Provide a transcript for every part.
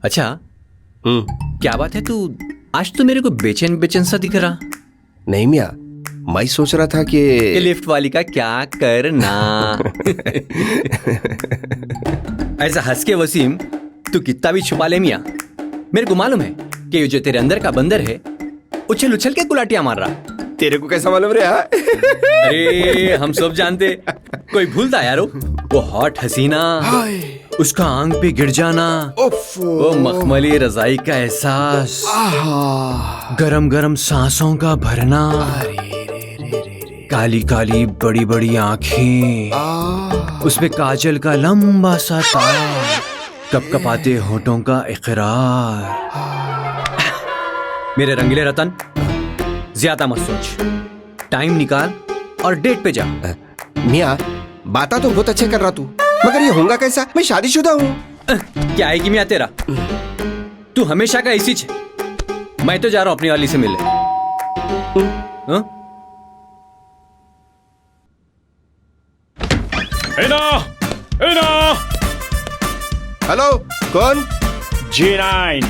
अच्छा, क्या बात है? तू आज तो मेरे को बेचैन बेचैन सा दिख रहा। नहीं मियाँ, मैं सोच रहा था कि लिफ्ट वाली का क्या करना। ऐसा हंस के वसीम तू कितना भी छुपा ले मियाँ, मेरे को मालूम है कि ये जो तेरे अंदर का बंदर है उछल उछल के गुलाटियां मार रहा। तेरे को कैसा मालूम रे? अरे हम सब जानते, कोई भूलता यारो वो हॉट हसीना, उसका आंख पे गिर जाना, वो मखमली रजाई का एहसास, गरम गरम सांसों का भरना, काली काली बड़ी बड़ी आंखें, उसमें काजल का लंबा सा तार, कपकपाते होठों का इकरार। मेरे रंगीले रतन, ज्यादा मत सोच, टाइम निकाल और डेट पे जा। मियाँ, बातें तो बहुत अच्छे कर रहा तू, मगर ये होगा कैसा? मैं शादीशुदा हूँ। क्या है कि मियाँ तेरा, तू हमेशा का इसी छे। मैं तो जा रहा हूँ अपनी वाली से मिलने। हेलो, कौन? G9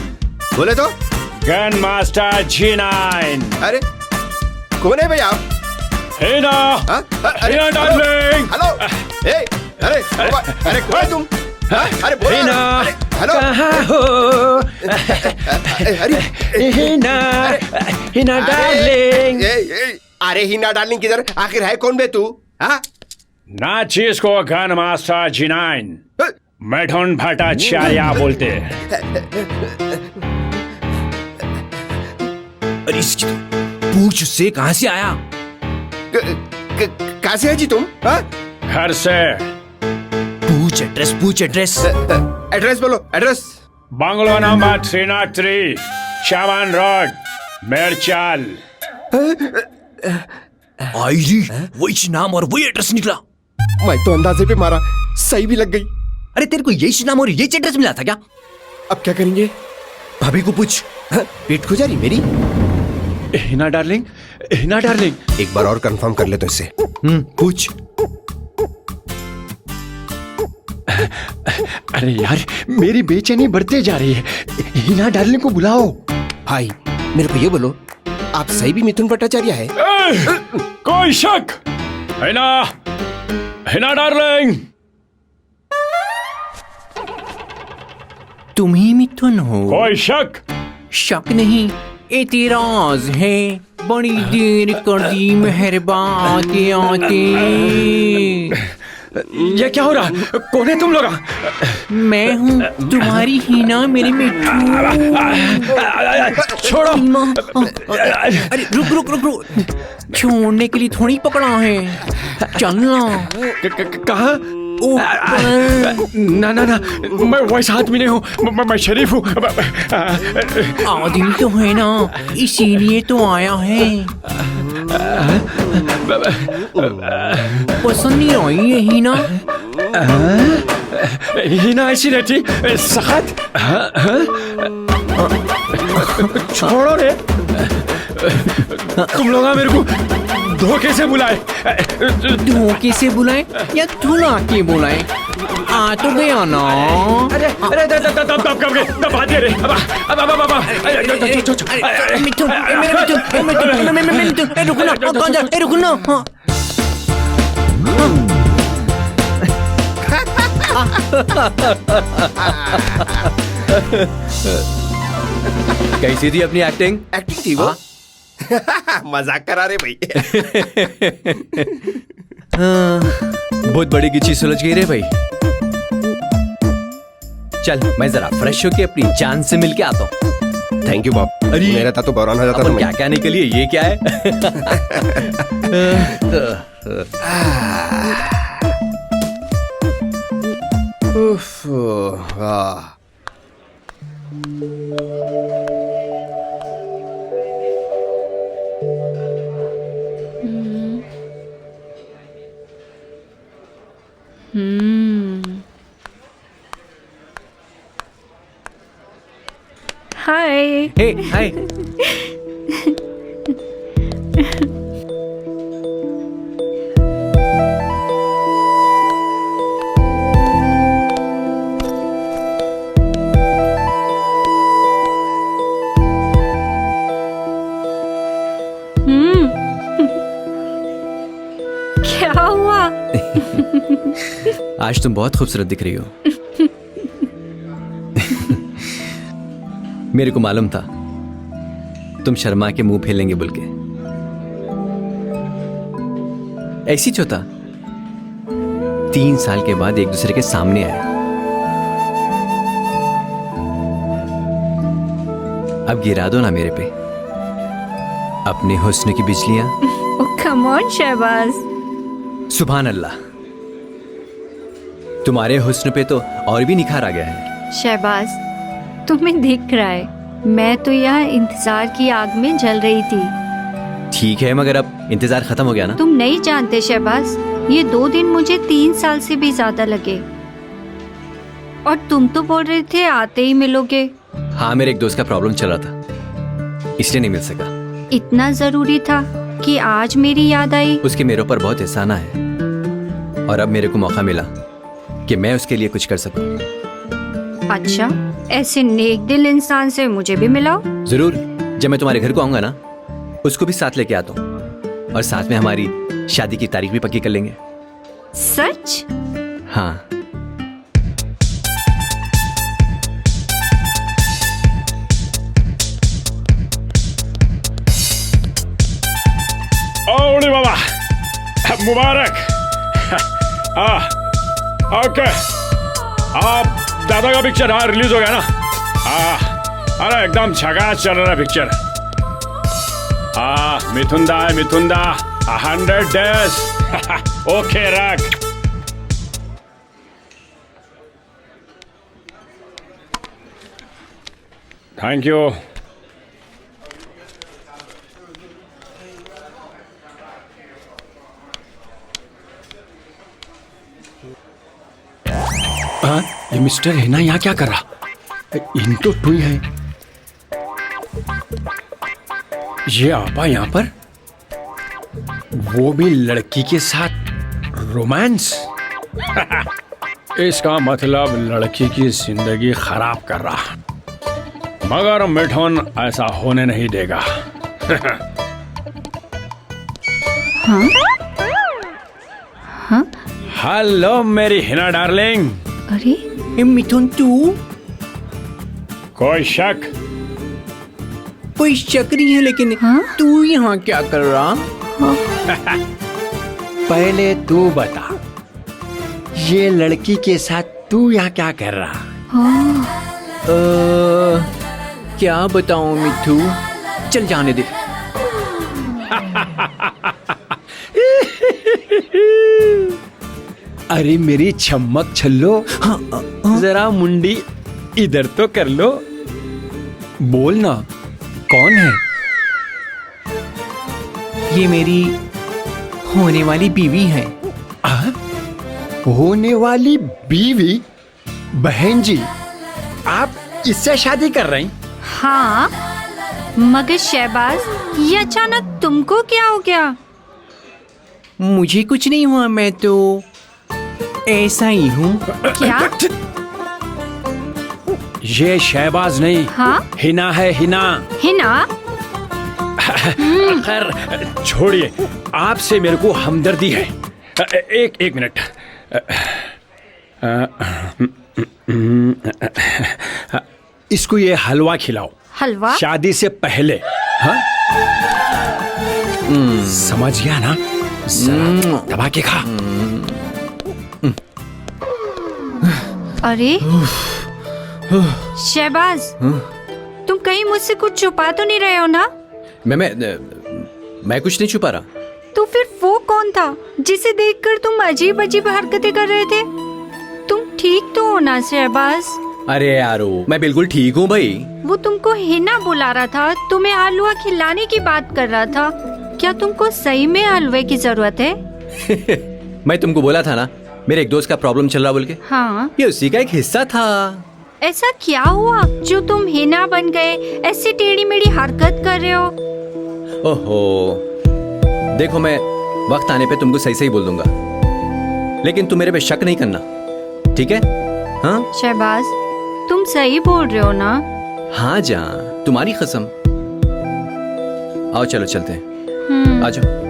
बोले तो? Gun master G9। अरे कौन है भाई आप? हिना, हिना डार्लिंग। हेलो, अरे कौन है तुम? अरे बोलो। हिना, हेलो, कहाँ हो? अरे हिना, हिना डार्लिंग। अरे हिना डार्लिंग किधर? आखिर है कौन बे तू? हाँ? नाचिस को गन मास्टर G9 मिथुन भट्टाचार्य बोलते। अरे इसकी तो पूछ उससे कहाँ से आया? कहाँ से है जी तुम? हाँ? घर से। पूछ एड्रेस। एड्रेस बोलो, एड्रेस। बंगलो नंबर 303 शाबान रोड, मेरचाल। आईरी वही नाम और वही एड्रेस निकला। मैं तो अंदाजे पे मारा, सही भी लग गई। अरे तेरे को यही नाम और यही एड्रेस मिला था क्या? अब क्या करेंगे? भाभी को पूछ। पेट खो जा रही मेरी। Hina darling, Hina darling. एक बार और कंफर्म कर ले तो इससे। पूछ। अरे यार, मेरी बेचैनी बढ़ते जा रही है। हिना डार्लिंग को बुलाओ। भाई मेरे को ये बोलो, आप सही भी मिथुन भट्टाचार्य है? कोई शक? हिना, हिना डार्लिंग। तुम ही मिथुन हो? कोई शक? शक नहीं, एतराज है। बड़ी देर कर दी मेहरबान आते आते। ये क्या हो रहा? कौन है तुम लोग? मैं हूँ तुम्हारी हीना, मेरी मिठू। छोड़ो। अरे रुक। छोड़ने के लिए थोड़ी पकड़ा है, चलना। कहाँ? ना, मैं वैसा आदमी नहीं हूँ, मैं शरीफ हूँ। आदमी तो है ना, इसीलिए तो आया है। पसंद नहीं आई है हीना? हिना ऐसी रहती सख्त। छोड़ो रे। तुम लोग मेरे को धोखे से बुलाए। धोखे से बुलाए या धुला के बुलाए? आ तो गया ना। अरे दब भाग रे। मिथुन, रुको ना। कैसी थी अपनी एक्टिंग? एक्टिंग थी वो? मजाक करा रहे भाई। बहुत बड़ी की चीज सुलझ गई रे भाई। चल मैं जरा फ्रेश होके अपनी जान से मिलके आता हूँ। थैंक यू बाप। अरे मेरा था तो बौरान हो जाता अपन था। क्या कहने के लिए, ये क्या है? उफ, वाह। Hi. हे हाय। आज तुम बहुत खूबसूरत दिख रही हो। मेरे को मालूम था तुम शर्मा के मुंह फेलेंगे बोल के। ऐसी चौथा 3 साल के बाद एक दूसरे के सामने आए। अब गिरा दो ना मेरे पे अपने हुस्न की बिजलियां। Oh, come on, Shahbaz. सुभान अल्लाह, तुम्हारे हुस्न पे तो और भी निखार आ गया है। शहबाज, तुम्हें दिख रहा है मैं तो यहाँ इंतजार की आग में जल रही थी। ठीक है, मगर अब इंतजार खत्म हो गया ना। तुम नहीं जानते शहबाज, ये 2 दिन मुझे 3 साल से भी ज्यादा लगे। और तुम तो बोल रहे थे आते ही मिलोगे। हाँ, मेरे एक दोस्त का प्रॉब्लम चल रहा था इसलिए नहीं मिल सका। इतना जरूरी था कि आज मेरी याद आई। उसके मेरे ऊपर बहुत एहसाना है और अब मेरे को मौका मिला कि मैं उसके लिए कुछ कर सकूं। अच्छा, ऐसे नेक दिल इंसान से मुझे भी मिलाओ। जरूर, जब मैं तुम्हारे घर को आऊंगा ना उसको भी साथ लेके आता हूँ और साथ में हमारी शादी की तारीख भी पक्की कर लेंगे। सच? हाँ। ओले बाबा, मुबारक। ओके, आप दादा का पिक्चर हाँ रिलीज हो गया ना? अरे एकदम झकास चल रहा है पिक्चर। मिथुंदा है मिथुंदा, 100 days। ओके रख। Thank you. ये मिस्टर है ना, यहाँ क्या कर रहा? इन तो टुई है। ये आपा यहाँ पर, वो भी लड़की के साथ रोमांस। इसका मतलब लड़की की जिंदगी खराब कर रहा, मगर मिठुन ऐसा होने नहीं देगा। हेलो मेरी हिना डार्लिंग। अरे मिथुन, तू? कोई शक? कोई शक नहीं है, लेकिन तू यहाँ क्या कर रहा? पहले तू बता, ये लड़की के साथ तू यहाँ क्या कर रहा? क्या बताऊं मिथु, चल जाने दे। अरे मेरी छम्मक छल्लो, जरा मुंडी इधर तो कर लो। बोल ना, कौन है? ये मेरी होने वाली बीवी है। होने वाली बीवी? बहन जी, आप इससे शादी कर रही? हाँ, मगर शहबाज, ये अचानक तुमको क्या हो गया? मुझे कुछ नहीं हुआ, मैं तो ऐसा ही हूँ। क्या? ये शहबाज नहीं, हाँ? हिना है, हिना। हिना? खैर छोड़िए, आपसे मेरे को हमदर्दी है। एक मिनट। इसको ये हलवा खिलाओ। हलवा? शादी से पहले। हाँ? समझ गया ना? जरा दबा के खा। अरे शहबाज, तुम कहीं मुझसे कुछ छुपा तो नहीं रहे हो ना? मैं कुछ नहीं छुपा रहा। तो फिर वो कौन था जिसे देखकर तुम अजीब अजीब हरकतें कर रहे थे? तुम ठीक तो हो ना शहबाज? अरे यारो, मैं बिल्कुल ठीक हूँ भाई। वो तुमको हिना बुला रहा था, तुम्हें हलवा खिलाने की बात कर रहा था। क्या तुमको सही में हलवे की जरूरत है? मैं तुमको बोला था ना मेरे एक दोस्त का प्रॉब्लम चल रहा बोल के। हाँ, ये उसी का एक हिस्सा था। ऐसा क्या हुआ जो तुम हिना बन गए, ऐसी टेढ़ी मेढ़ी हरकत कर रहे हो? ओहो, देखो मैं वक्त आने पे तुमको सही सही बोल दूंगा, लेकिन तुम मेरे पे शक नहीं करना, ठीक है? हाँ शहबाज, तुम सही बोल रहे हो ना? हाँ जान, तुम्हारी कसम। आओ चलो चलते हैं, आ जाओ।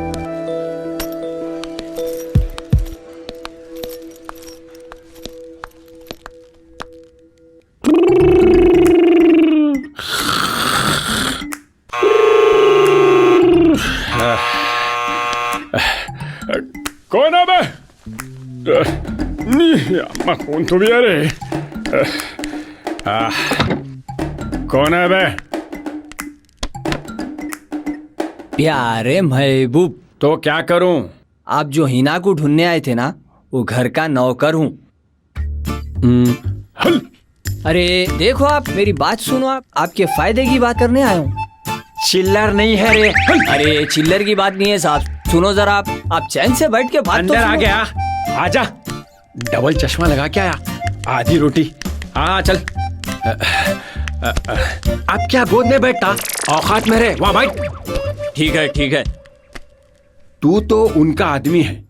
अम्मा कौन तो भी है रे? कौन है बे? प्यारे महबूब, तो क्या करूं? आप जो हिना को ढूंढने आए थे ना, वो घर का नौकर हूँ। हल! अरे देखो, आप मेरी बात सुनो, आप आपके फायदे की बात करने आया हूँ। चिल्लर नहीं है रे। अरे चिल्लर की बात नहीं है साहब, सुनो जरा, आप चैन से बैठ के बात तो अंदर आ सुनो। गया, आजा। डबल चश्मा लगा के आया, आधी रोटी। हाँ चल। अब क्या गोद में बैठता, औकात में रहे, वहाँ बैठ। ठीक है ठीक है। तू तो उनका आदमी है,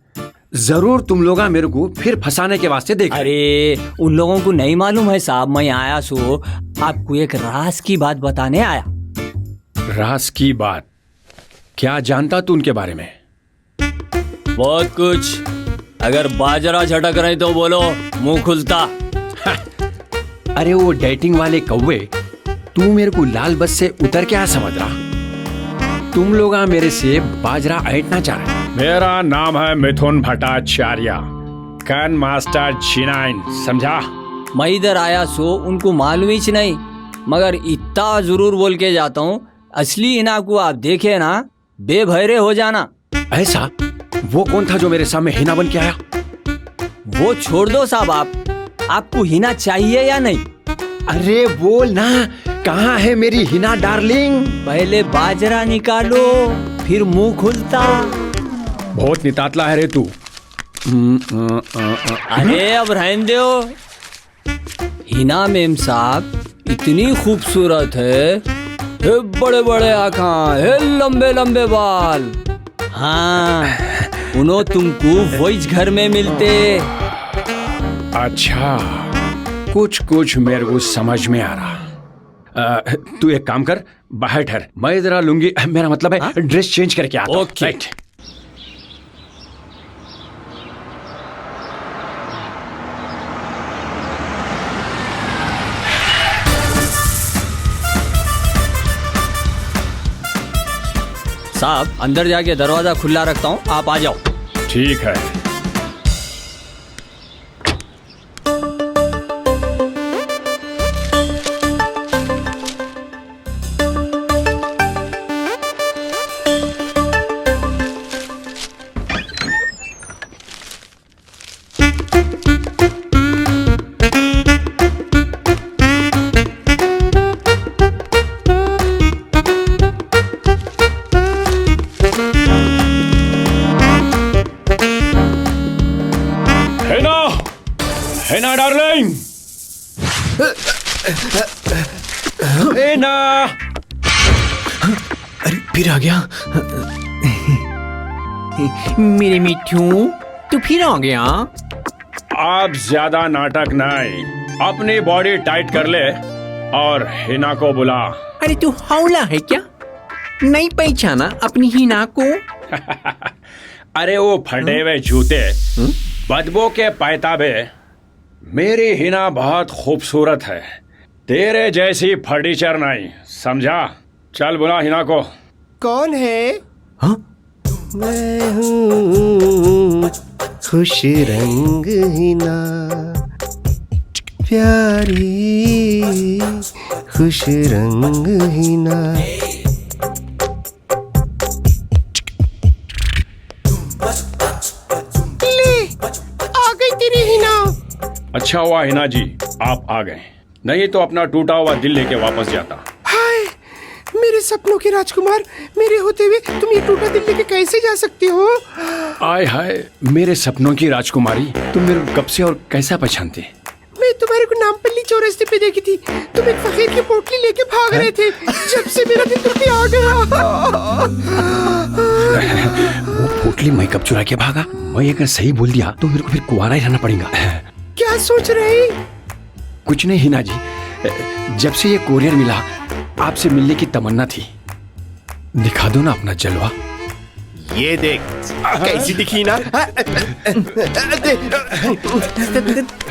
जरूर तुम लोग मेरे को फिर फंसाने के वास्ते देख। अरे उन लोगों को नहीं मालूम है साहब, मैं आया सो आपको एक राज की बात बताने आया। राज की बात? क्या जानता तू उनके बारे में? बहुत कुछ। अगर बाजरा झटक रहे तो बोलो, मुंह खुलता। अरे वो डेटिंग वाले कौवे, तू मेरे को लाल बस से उतर क्या समझ रहा? तुम लोग मेरे से बाजरा ऐंठना चाह रहे। मेरा नाम है मिथुन भट्टाचार्य, कैन मास्टर G9, समझा? मैं इधर आया सो उनको मालूम ही नहीं, मगर इतना जरूर बोल के जाता हूँ, असली हिना को आप देखे ना, बेभैरे हो जाना। ऐसा? वो कौन था जो मेरे सामने हिना बन के आया? वो छोड़ दो साहब, आपको हिना चाहिए या नहीं? अरे बोल ना, कहाँ है मेरी हिना डार्लिंग? पहले बाजरा निकालो, फिर मुंह खुलता। बहुत नितातला है रे तू। अरे अब रहने दो। हिना मेम साहब इतनी खूबसूरत है, बड़े बड़े आँखा है, लंबे लंबे बाल। हाँ, उन्हों तुमको वही घर में मिलते। अच्छा, कुछ कुछ मेरे को समझ में आ रहा। तू एक काम कर, बाहर ठहर, मैं जरा लूंगी, मेरा मतलब है ड्रेस चेंज करके आता हूं। ओके। राइट। साहब अंदर जाके दरवाजा खुला रखता हूँ, आप आ जाओ। ठीक है। हेना डार्लिंग, हिना! अरे फिर आ गया। मेरे मिठू, तू फिर आ गया? आप ज्यादा नाटक नहीं, अपनी बॉडी टाइट कर ले और हिना को बुला। अरे तू हौला है क्या? नहीं पहचाना अपनी हिना को? अरे वो फटे हुए जूते, बदबू के पैताबे, मेरी हिना बहुत खूबसूरत है, तेरे जैसी फर्नीचर नहीं, समझा? चल बुला हिना को। कौन है? हाँ? मैं हूँ खुश रंग हिना, प्यारी खुश रंग हिना। ले, आ गई तेरी हिना। अच्छा हुआ हिना जी आप आ गए, नहीं तो अपना टूटा हुआ दिल लेके वापस जाता। हाय, मेरे सपनों के राजकुमार, मेरे होते हुए तुम ये टूटा दिल लेके कैसे जा सकते हो? आय हाय, मेरे सपनों की राजकुमारी, तुम मेरे को कब से और कैसा पहचानते? मैं तुम्हारे को नामपल्ली चौरस्ते पे देखी थी, तुम एक फकीर की पोटली लेके भाग रहे थे, जब से मेरा दिल तुम पे आ गया। वो पोटली मैं कब चुरा के भागा? मैं अगर सही बोल दिया तो मेरे को फिर कुंवारा ही रहना पड़ेगा। क्या सोच रहे? कुछ नहीं हिना जी, जब से ये कोरियर मिला आपसे मिलने की तमन्ना थी। दिखा दो ना अपना जलवा। ये देख कैसी दिखी ना।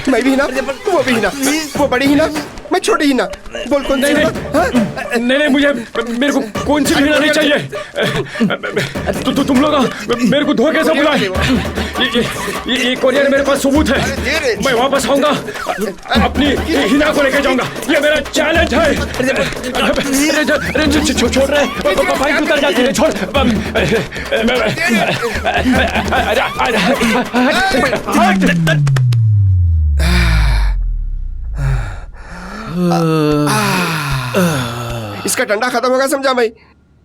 मैं भी हिना, वो भी हिना, वो बड़ी हिना, मैं छोड़ी ही ना। बोल कौन सी? नहीं, मुझे मेरे को कौन सी हिना नहीं चाहिए। तुम लोग मेरे को धोखे से बुलाए। ये कोरियर मेरे पास सबूत है। मैं वापस आऊंगा, अपनी हिना को लेकर जाऊंगा। ये मेरा चैलेंज है। छोड़ रहे, बाइक उतर जाती है। छोड़। इसका डंडा खत्म होगा समझा मैं,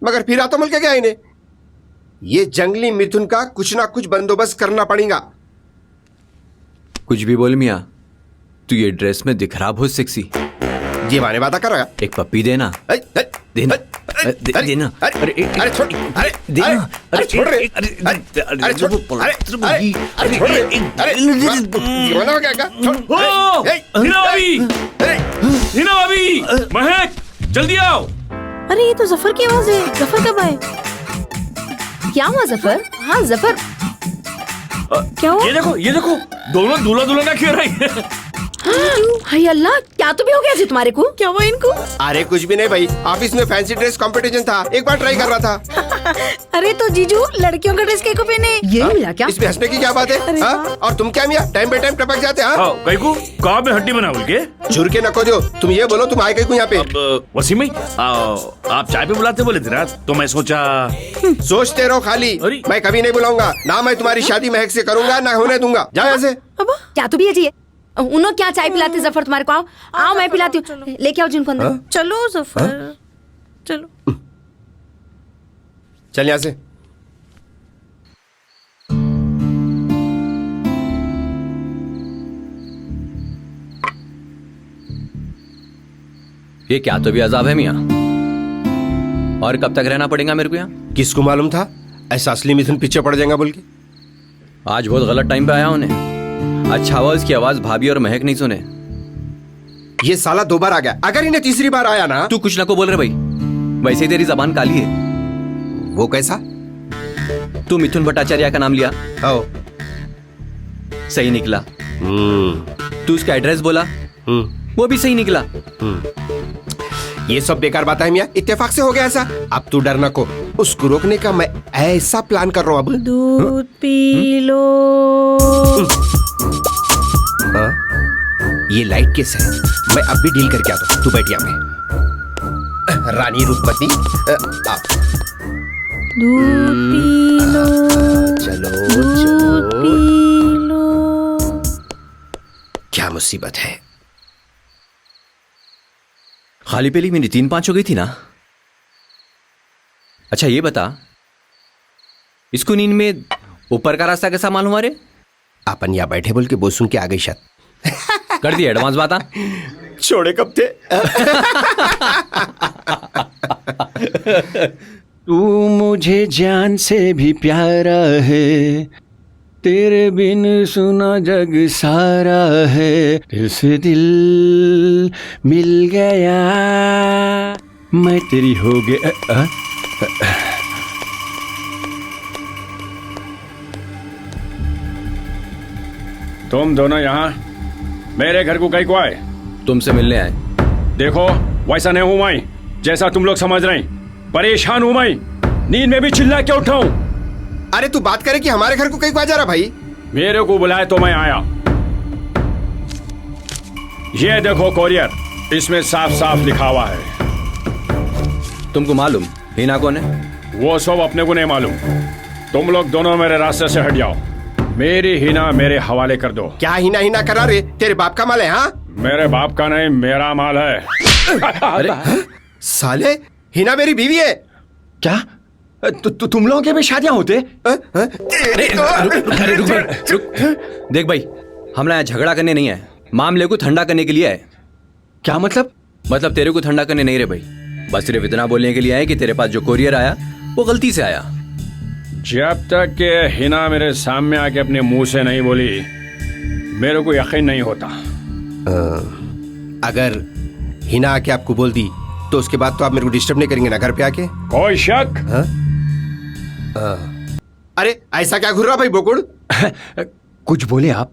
मगर फिर तो मिल के गया इन्हें। ये जंगली मिथुन का कुछ ना कुछ बंदोबस्त करना पड़ेगा। कुछ भी बोल मियाँ, तू ये ड्रेस में दिख रहा बहुत सेक्सी। ये माने बात कर रहा है। एक पप्पी देना। देना देना। अरे छोड़, अरे देना। अरे छोड़ रे, अरे छोड़, अरे छोड़ रे, अरे दीवाना हो गया क्या? छोड़। हिना भाभी, हिना भाभी, महक, जल्दी आओ। अरे ये तो जफर की आवाज है। जफर कब आए? क्या हुआ जफर? हाँ जफर, क्या हुआ? ये देखो, दोनों दूल्हा दुल्हन खेल रही है। हाय अल्लाह, क्या तो भी हो गया जी तुम्हारे को? क्या हुआ इनको? अरे कुछ भी नहीं भाई, ऑफिस में फैंसी ड्रेस कंपटीशन था, एक बार ट्राई कर रहा था। अरे तो जीजू लड़कियों का ड्रेस को पहने, ये मिला क्या? इसमें हंसने की क्या बात है? हाँ? और तुम क्या मियाँ टाइम पे टाइम टपक जाते हैं? हाँ? कैकू कहाँ में हड्डी बना बोल के? झुर के नको जो, तुम ये बोलो तुम आए कैकू यहाँ पे? वसीम भाई, आप चाय पे बुलाते बोले थे रात, तो मैं सोचा। सोचते रहो खाली, अरे। मैं कभी नहीं बुलाऊंगा ना। मैं तुम्हारी शादी महक से करूंगा ना होने दूंगा। जाओ यहाँ से। अब क्या तो भी है जी? उन्होंने क्या चाय पिलाते जफर तुम्हारे को? आओ मैं पिलाती हूँ, लेके आओ जिनको अंदर। चलो जफर, चलो। चल यहाँ से। ये क्या तो भी अजाब है मियाँ। और कब तक रहना पड़ेगा मेरे को यहाँ? किसको मालूम था ऐसा असली मिथुन पीछे पड़ जाएगा बोल के? आज बहुत गलत टाइम पे आया उन्हें। अच्छा हुआ उसकी आवाज भाभी और महक नहीं सुने। ये साला 2 बार आ गया, अगर इन्हें तीसरी बार आया ना। तू कुछ ना को बोल रहे भाई, वैसे ही तेरी जबान काली है। वो कैसा? तू मिथुन भट्टाचार्य का नाम लिया, आओ। सही निकला। तू उसका एड्रेस बोला, वो भी सही निकला। ये सब बेकार बात है मियाँ, इत्तेफाक से हो गया ऐसा। अब तू डरना को, उसको रोकने का मैं ऐसा प्लान कर रहा हूँ अब। दूध पी लो। हाँ? ये लाइट केस है, मैं अब भी डील करके आता हूँ। तू बैठ यहाँ पे, रानी रूपमती। दूध पी लो, चलो दूध चलो। P low. क्या मुसीबत है? खाली पीली मेरी 3-5 हो गई थी ना। अच्छा ये बता, इसको नींद में ऊपर का रास्ता कैसा मालूम? अरे अपन यहाँ बैठे बोल के वो सुन के आ गई शायद। कर दी एडवांस बात। छोड़े कब थे? तू मुझे जान से भी प्यारा है, तेरे बिन सुना जग सारा है, दिल से दिल मिल गया, मैं तेरी हो गया। तुम दोनों यहाँ मेरे घर को कहीं को आए? तुमसे मिलने आए। देखो वैसा नहीं हूं मैं जैसा तुम लोग समझ रहे। परेशान हूं मैं, नींद में भी चिल्ला के उठाऊं। अरे तू बात करे कि हमारे घर को कहीं को आ जा रहा भाई? मेरे को बुलाया तो मैं आया। ये देखो कोरियर, इसमें साफ साफ लिखा हुआ है। तुमको मालूम हिना कौन है? वो सब अपने को नहीं मालूम। तुम लोग दोनों मेरे रास्ते से हट जाओ। मेरी हिना मेरे हवाले कर दो। क्या हिना हिना करा रे? तेरे बाप का माल है? हाँ मेरे बाप का नहीं, मेरा माल है। अरे साले, हिना मेरी बीवी है। क्या तुम लोगों के भी शादियां होते? रुक। देख भाई, हम यहाँ झगड़ा करने नहीं आए, मामले को ठंडा करने के लिए आए। क्या मतलब? मतलब तेरे को ठंडा करने नहीं रे भाई, बस सिर्फ इतना बोलने के लिए आए कि तेरे पास जो कोरियर आया वो गलती से आया। जब तक के हिना मेरे सामने आके अपने मुंह से नहीं बोली, मेरे को यकीन नहीं होता। अगर हिना आके आपको बोल दी तो उसके बाद तो आप मेरे को डिस्टर्ब नहीं करेंगे ना घर पे आके? कोई शक? अरे ऐसा क्या घूर रहा भाई बोकुड़? कुछ बोले आप?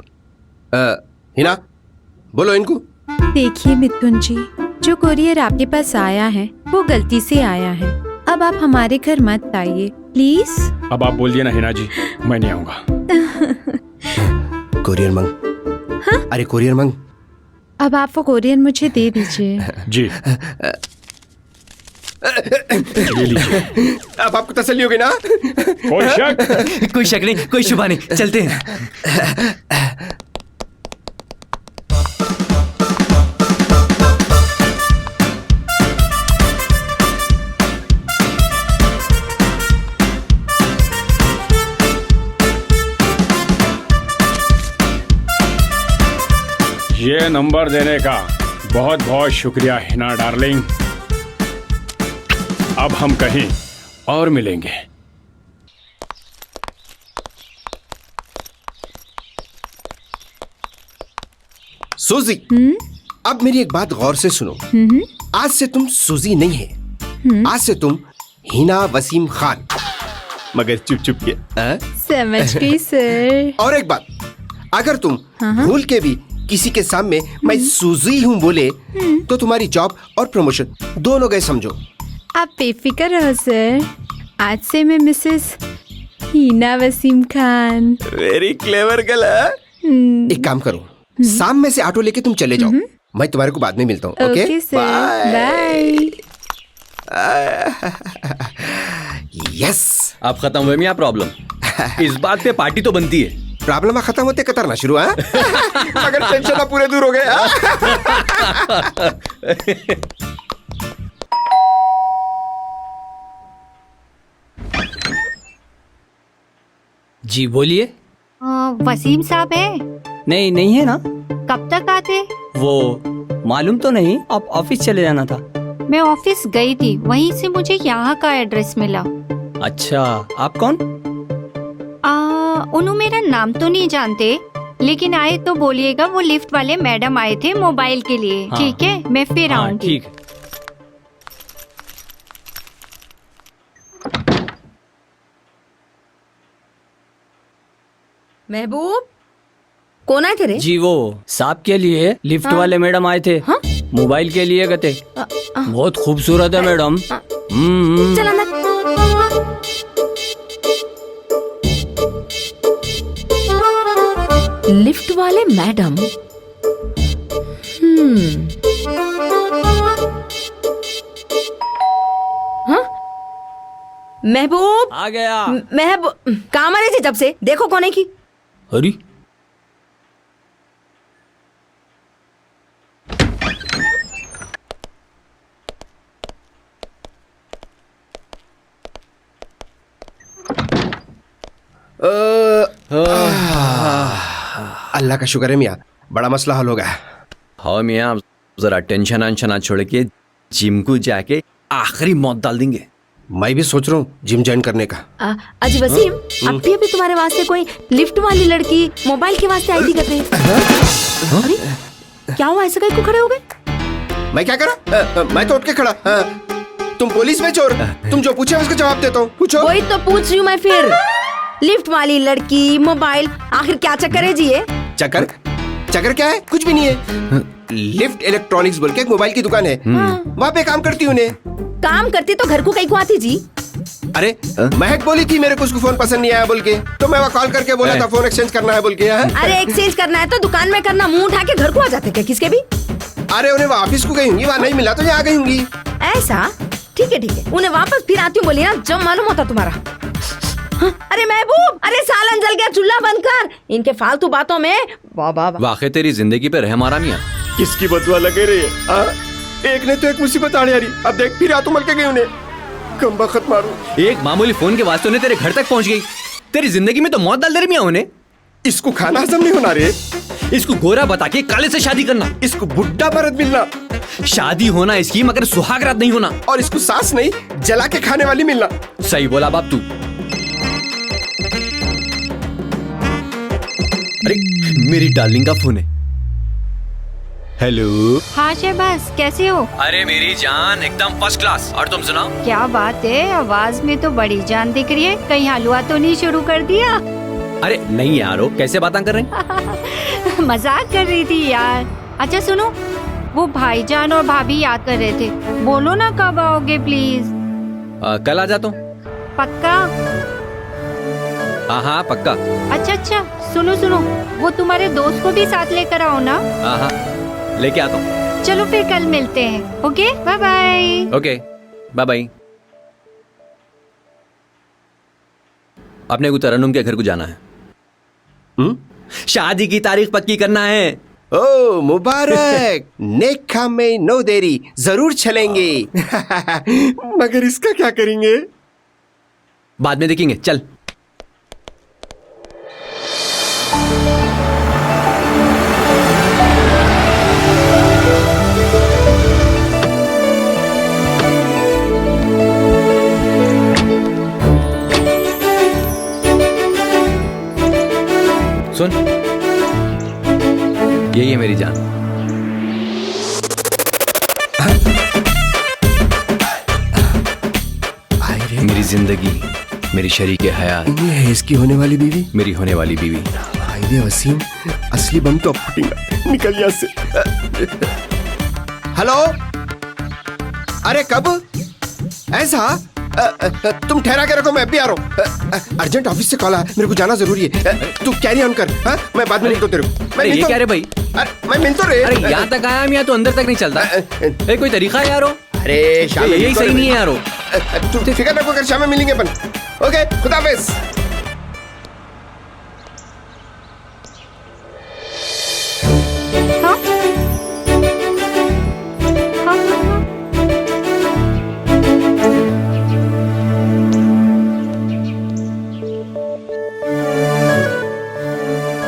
हिना बोलो इनको। देखिए मिथुन जी, जो कुरियर आपके पास आया है वो गलती से आया है। अब आप हमारे घर मत आइए प्लीज। अब आप बोलिए ना हिना जी, मैं नहीं आऊंगा। कोरियर मंग। हाँ? अरे कोरियर मंग। अब आप वो कुरियर मुझे दे दीजिए। जी ये लीजिए। अब आपको तसल्ली होगी ना? कोई शक? कोई शक नहीं, कोई शुबा नहीं, चलते हैं। ये नंबर देने का बहुत बहुत शुक्रिया हिना डार्लिंग। अब हम कहीं और मिलेंगे। सूजी, अब मेरी एक बात गौर से सुनो। आज से तुम सूजी नहीं है, आज से तुम हिना वसीम खान, मगर चुप चुप के। समझ गई सर। और एक बात, अगर तुम भूल के भी किसी के सामने मैं सूजी हूँ बोले तो तुम्हारी जॉब और प्रमोशन दोनों गए समझो। आप बेफिक्र रहो सर, आज से मैं Mrs Hina Wasim Khan. Very clever girl. एक काम करो, शाम में से ऑटो लेके तुम चले जाओ, मैं तुम्हारे को बाद में मिलता हूँ। Okay sir, bye. यस। अब खत्म हुए मियां प्रॉब्लम। इस बात पे पार्टी तो बनती है। प्रॉब्लम खत्म होते कतरना शुरू है। मगर टेंशन पूरे दूर हो गए। जी बोलिए। वसीम साहब है? नहीं नहीं है ना। कब तक आते? वो मालूम तो नहीं, आप ऑफिस चले जाना था। मैं ऑफिस गई थी, वहीं से मुझे यहाँ का एड्रेस मिला। अच्छा, आप कौन? उन्होंने मेरा नाम तो नहीं जानते, लेकिन आए तो बोलिएगा वो लिफ्ट वाले मैडम आए थे मोबाइल के लिए। हाँ। ठीक है, मैं फिर हाँ, आऊंगी। ठीक है। महबूब, कौन आए थे रे? जी वो साहब के लिए लिफ्ट हाँ। वाले मैडम आए थे। हाँ? मोबाइल के लिए गए थे। बहुत खूबसूरत है मैडम। चल अंदर। लिफ्ट वाले मैडम। हाँ? महबूब, आ गया। महबूब काम आ रही थी जब से, देखो कौन है की। अरे अल्लाह का शुक्र है मियाँ, बड़ा मसला हल हो गया। हाँ मियाँ, जरा टेंशन ना छोड़ के जिम को जाके आखिरी मौत डाल देंगे। मैं भी सोच रहा हूँ जिम ज्वाइन करने का। अजी वसीम, अब भी अभी तुम्हारे वास्ते कोई लिफ्ट वाली लड़की मोबाइल के वास्ते आई थी कहते हैं। अरे क्या हुआ, ऐसे कहीं को खड़े हो गए? मैं क्या करा? मैं तो उठ के खड़ा। तुम पुलिस में चोर, तुम जो पूछे उसका जवाब देता हूँ। पूछो। वही तो पूछ रही हूँ मैं फिर। लिफ्ट वाली लड़की, मोबाइल, आखिर क्या चक्कर है जी ये? चक्कर? चक्कर क्या है? कुछ भी नहीं है। लिफ्ट इलेक्ट्रॉनिक्स बोल के एक मोबाइल की दुकान है, वहाँ पे काम करती हूँ। काम करती तो घर को कहीं को आती जी? अरे महक बोली थी मेरे को उसको फोन पसंद नहीं आया बोल के, तो मैं वहाँ कॉल करके बोला था फोन एक्सचेंज करना है बोल के। अरे एक्सचेंज करना है तो दुकान में करना, मुंह उठा के घर को आ जाते क्या किसके भी? अरे उन्हें वो ऑफिस को गई होंगी, वहाँ नहीं मिला तो यहाँ गई होंगी। ऐसा? ठीक है ठीक है, उन्हें वापस फिर आती हूँ बोली ना, जब मालूम होता तुम्हारा। हाँ, अरे महबूब, अरे सालन जल गया, चूल्हा बंद कर। इनके फालतू बातों में वाह वाह वाह। वाकई तेरी जिंदगी पे रहम आ रहा मियाँ। किसकी बदुआ लगे रही है? एक ने तो एक मुसीबत आने आ रही, अब देख फिर आतू मल के गई उन्हें। कम बखत मारू। एक मामूली फोन के वास्ते उन्हें तेरे घर तक पहुंच गई, तेरी जिंदगी में तो मौत डाल दे रही मियाँ उन्हें। इसको खाना हजम नहीं होना रे, इसको गोरा बता के काले से शादी करना, इसको बुड्ढा मर्द मिलना, शादी होना इसकी मगर सुहागरात नहीं होना, और इसको सास नहीं जला के खाने वाली मिलना। सही बोला बाप तू। अरे मेरी डार्लिंग का फोन है। हेलो। हाँ शहबाज, कैसे हो? अरे मेरी जान एकदम फर्स्ट क्लास, और तुम सुनाओ? क्या बात है, आवाज में तो बड़ी जान दिख रही है। कहीं हलवा तो नहीं शुरू कर दिया? अरे नहीं यारो, कैसे बातें कर रहे हैं? मजाक कर रही थी यार। अच्छा सुनो, वो भाईजान और भाभी याद कर रहे थे। बोलो ना कब आओगे प्लीज। कल आ जाता हूँ। पक्का? हाँ पक्का। अच्छा, सुनो सुनो, वो तुम्हारे दोस्त को भी साथ लेकर आओ ना। हाँ लेके आता हूँ। चलो फिर कल मिलते हैं। Okay bye bye. Okay bye bye. अपने को तरन्नुम के घर को जाना है। शादी की तारीख पक्की करना है। ओ मुबारक। नेक काम में नो देरी, जरूर चलेंगे। मगर इसका क्या करेंगे? बाद में देखेंगे, चल। सुन, यही है मेरी जान। मेरी जिंदगी, मेरी शरीके हयात, है इसकी होने वाली बीवी, मेरी होने वाली बीवी। भाई वसीम, असली बम तो अब फूटेगा। निकल यहाँ से। हेलो, अरे कब? ऐसा तुम ठहरा के रखो, मैं भी आ रहा हूँ। अर्जेंट ऑफिस से कॉल आया, मेरे को जाना जरूरी है। तू कैरी ऑन कर। मैं बाद में मिलता हूँ तेरे को। अरे ये क्या रे भाई? मैं मिलता हूँ रे। अरे यहाँ तक आया, मैं तो अंदर तक नहीं चलता। कोई तरीका है यारो? अरे यही सही नहीं है यारो। तू फिक्र ना कर, शाम में मिलेंगे अपन। ओके, खुदा हाफिज।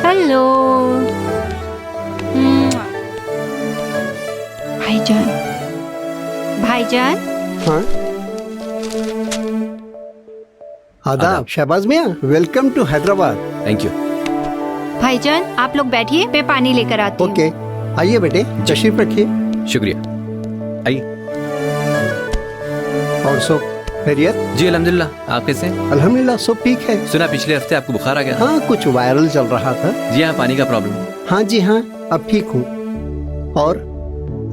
हेलो भाईजान। हाँ आदाब शहबाज मियाँ, welcome to Hyderabad. Thank you. भाईजान आप लोग बैठिए, मैं पानी लेकर आती हूँ। ओके, आइए बेटे, तशरीफ रखिए। शुक्रिया। आइए। और सब खैरियत? जी अल्हम्दुलिल्लाह, आप कैसे? अल्हम्दुलिल्लाह सब ठीक है। सुना पिछले हफ्ते आपको बुखार आ गया। हाँ कुछ वायरल चल रहा था। जी हाँ, पानी का प्रॉब्लम। हाँ जी हाँ, अब ठीक हूँ। और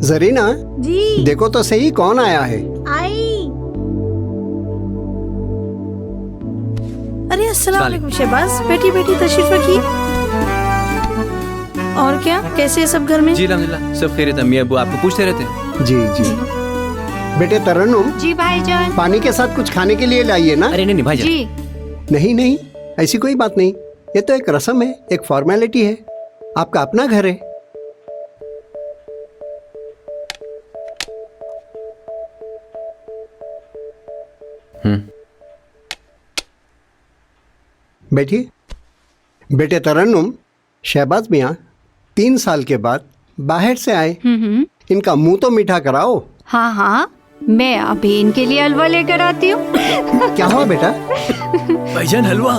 जरीना जी देखो तो सही कौन आया है। आई। अरे अस्सलाम वालेकुम शहबाज, बैठी बैठी तशरीफ रखिए। और क्या, कैसे है सब घर में? जी अल्हम्दुलिल्लाह सब खैरियत। अम्मी अब्बू आपको पूछते रहते। जी जी। बेटे तरन्नुम, जी भाईजान। पानी के साथ कुछ खाने के लिए लाइए ना। अरे नहीं भाईजान। जी नहीं नहीं, ऐसी कोई बात नहीं, ये तो एक रस्म है, एक फॉर्मेलिटी है। आपका अपना घर है। बैठिए। बेटे तरन्नुम, शहबाज मियाँ 3 साल के बाद बाहर से आए, इनका मुंह तो मीठा कराओ। हाँ, मैं अभी इनके लिए हलवा लेकर आती हूँ। क्या हुआ बेटा? भाईजान हलवा?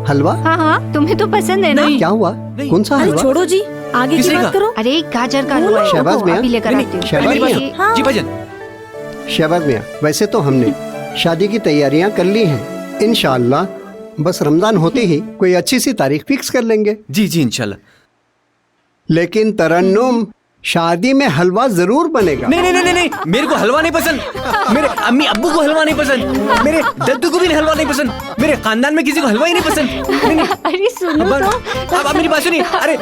हलवा? हाँ, तुम्हें तो पसंद है ना? क्या हुआ? कौन सा हलवा? छोड़ो जी, आगे की बात करो। अरे गाजर का हलवा है, शहबाज मियाँ, अभी लेकर आती हूँ। शहबाज मियाँ। जी भाईजान। शहबाज मियाँ, वैसे तो हमने शादी की तैयारियां कर ली हैं। इंशाअल्लाह बस रमजान होते ही कोई अच्छी सी तारीख फिक्स कर लेंगे। जी इंशाल्लाह। लेकिन तरन्नुम, शादी में हलवा जरूर बनेगा। नहीं, मेरे को हलवा नहीं पसंद। मेरे अम्मी अब्बू को हलवा नहीं पसंद। मेरे दद्दू को भी हलवा नहीं पसंद। मेरे खानदान में किसी को हलवा ही नहीं पसंद। नहीं। अरे सुनो तो। अब मेरी बात सुनिए। अरे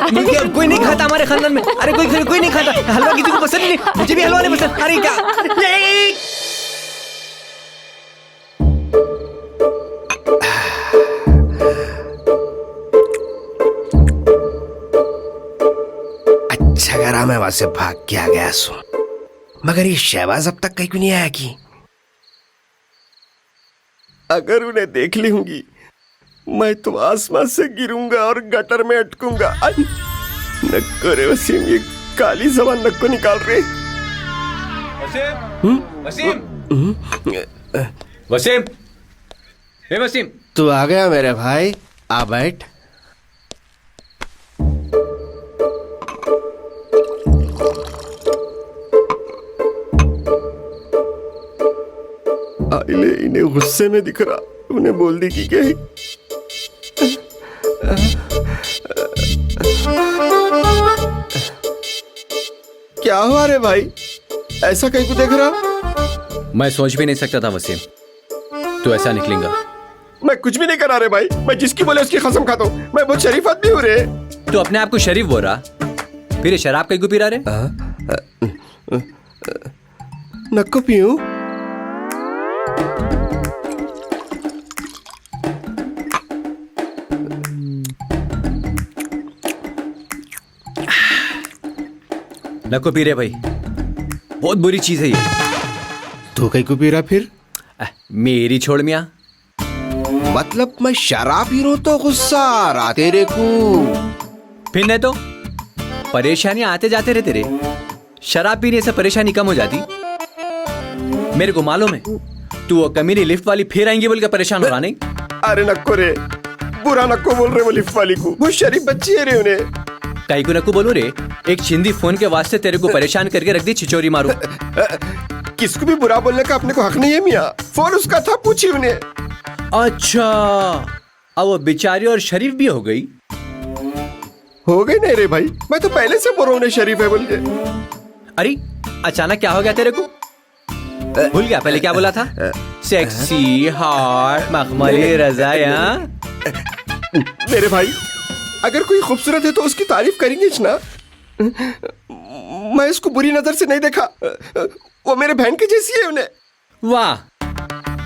कोई नहीं खाता हमारे खानदान में। अरे कोई नहीं खाता हलवा, किसी को पसंद नहीं। मुझे भी हलवा नहीं पसंद। अरे क्या? अच्छा करा मैं वहां से भाग के आ गया सो। मगर ये शहबाज अब तक कहीं क्यों नहीं आया कि? अगर उन्हें देख ली होंगी, मैं तो आसमान से गिरूंगा और गटर में अटकूंगा। नक्को रे वसीम, ये काली जबान नक्को निकाल रहे। वसीम, हे वसीम। तू आ गया मेरे भाई, आ बैठ। आइले इन्हें गुस्से में दिख रहा, उन्हें बोल दी कि क्या हुआ रे भाई, ऐसा कहीं को देख रहा? मैं सोच भी नहीं सकता था वसीम तू ऐसा निकलेगा। मैं कुछ भी नहीं करा रे भाई, मैं जिसकी बोले उसकी कसम खाता हूँ। मैं बहुत शरीफ आदमी हूँ रे। तू अपने आप को शरीफ बोल रहा, फिर ये शराब कहीं को पी रहा रे? नक्को पीऊं? नको पी रहे भाई, बहुत बुरी चीज है ये। तू कहीं को पी रहा फिर? मेरी छोड़ मियाँ। मतलब मैं शराब पी रहा हूं तो गुस्सा आ रहा तेरे को? फिर नहीं तो परेशानी आते जाते रहते रे। शराब पीने से परेशानी कम हो जाती? मेरे को मालूम है तू वो कमीनी लिफ्ट वाली फिर आएंगी बोल के परेशान हो रहा नहीं? अरे नक्को रे, बुरा नक्को बोल रहे वो लिफ्ट वाली को, वो शरीफ बच्ची है रे उन्हें। कहीं को नको बोलो रे, एक चिंदी फोन के वास्ते तेरे को परेशान करके रख दी छिचोरी मारू। किसको भी बुरा बोलने का अपने को हक नहीं है मियाँ, फोन उसका था, पूछी उन्हें। अच्छा, अब वो बेचारी और शरीफ भी हो गई? हो गई नहीं रे भाई, मैं तो पहले से बोल रहा हूँ शरीफ है बोल के। अरे अचानक क्या हो गया तेरे को? भूल गया पहले क्या बोला था? सेक्सी हॉट मखमली रज़ाया। मेरे भाई अगर कोई खूबसूरत है तो उसकी तारीफ करेंगे ना। मैं उसको बुरी नजर से नहीं देखा, वो मेरे बहन की जैसी है उन्हें। वाह,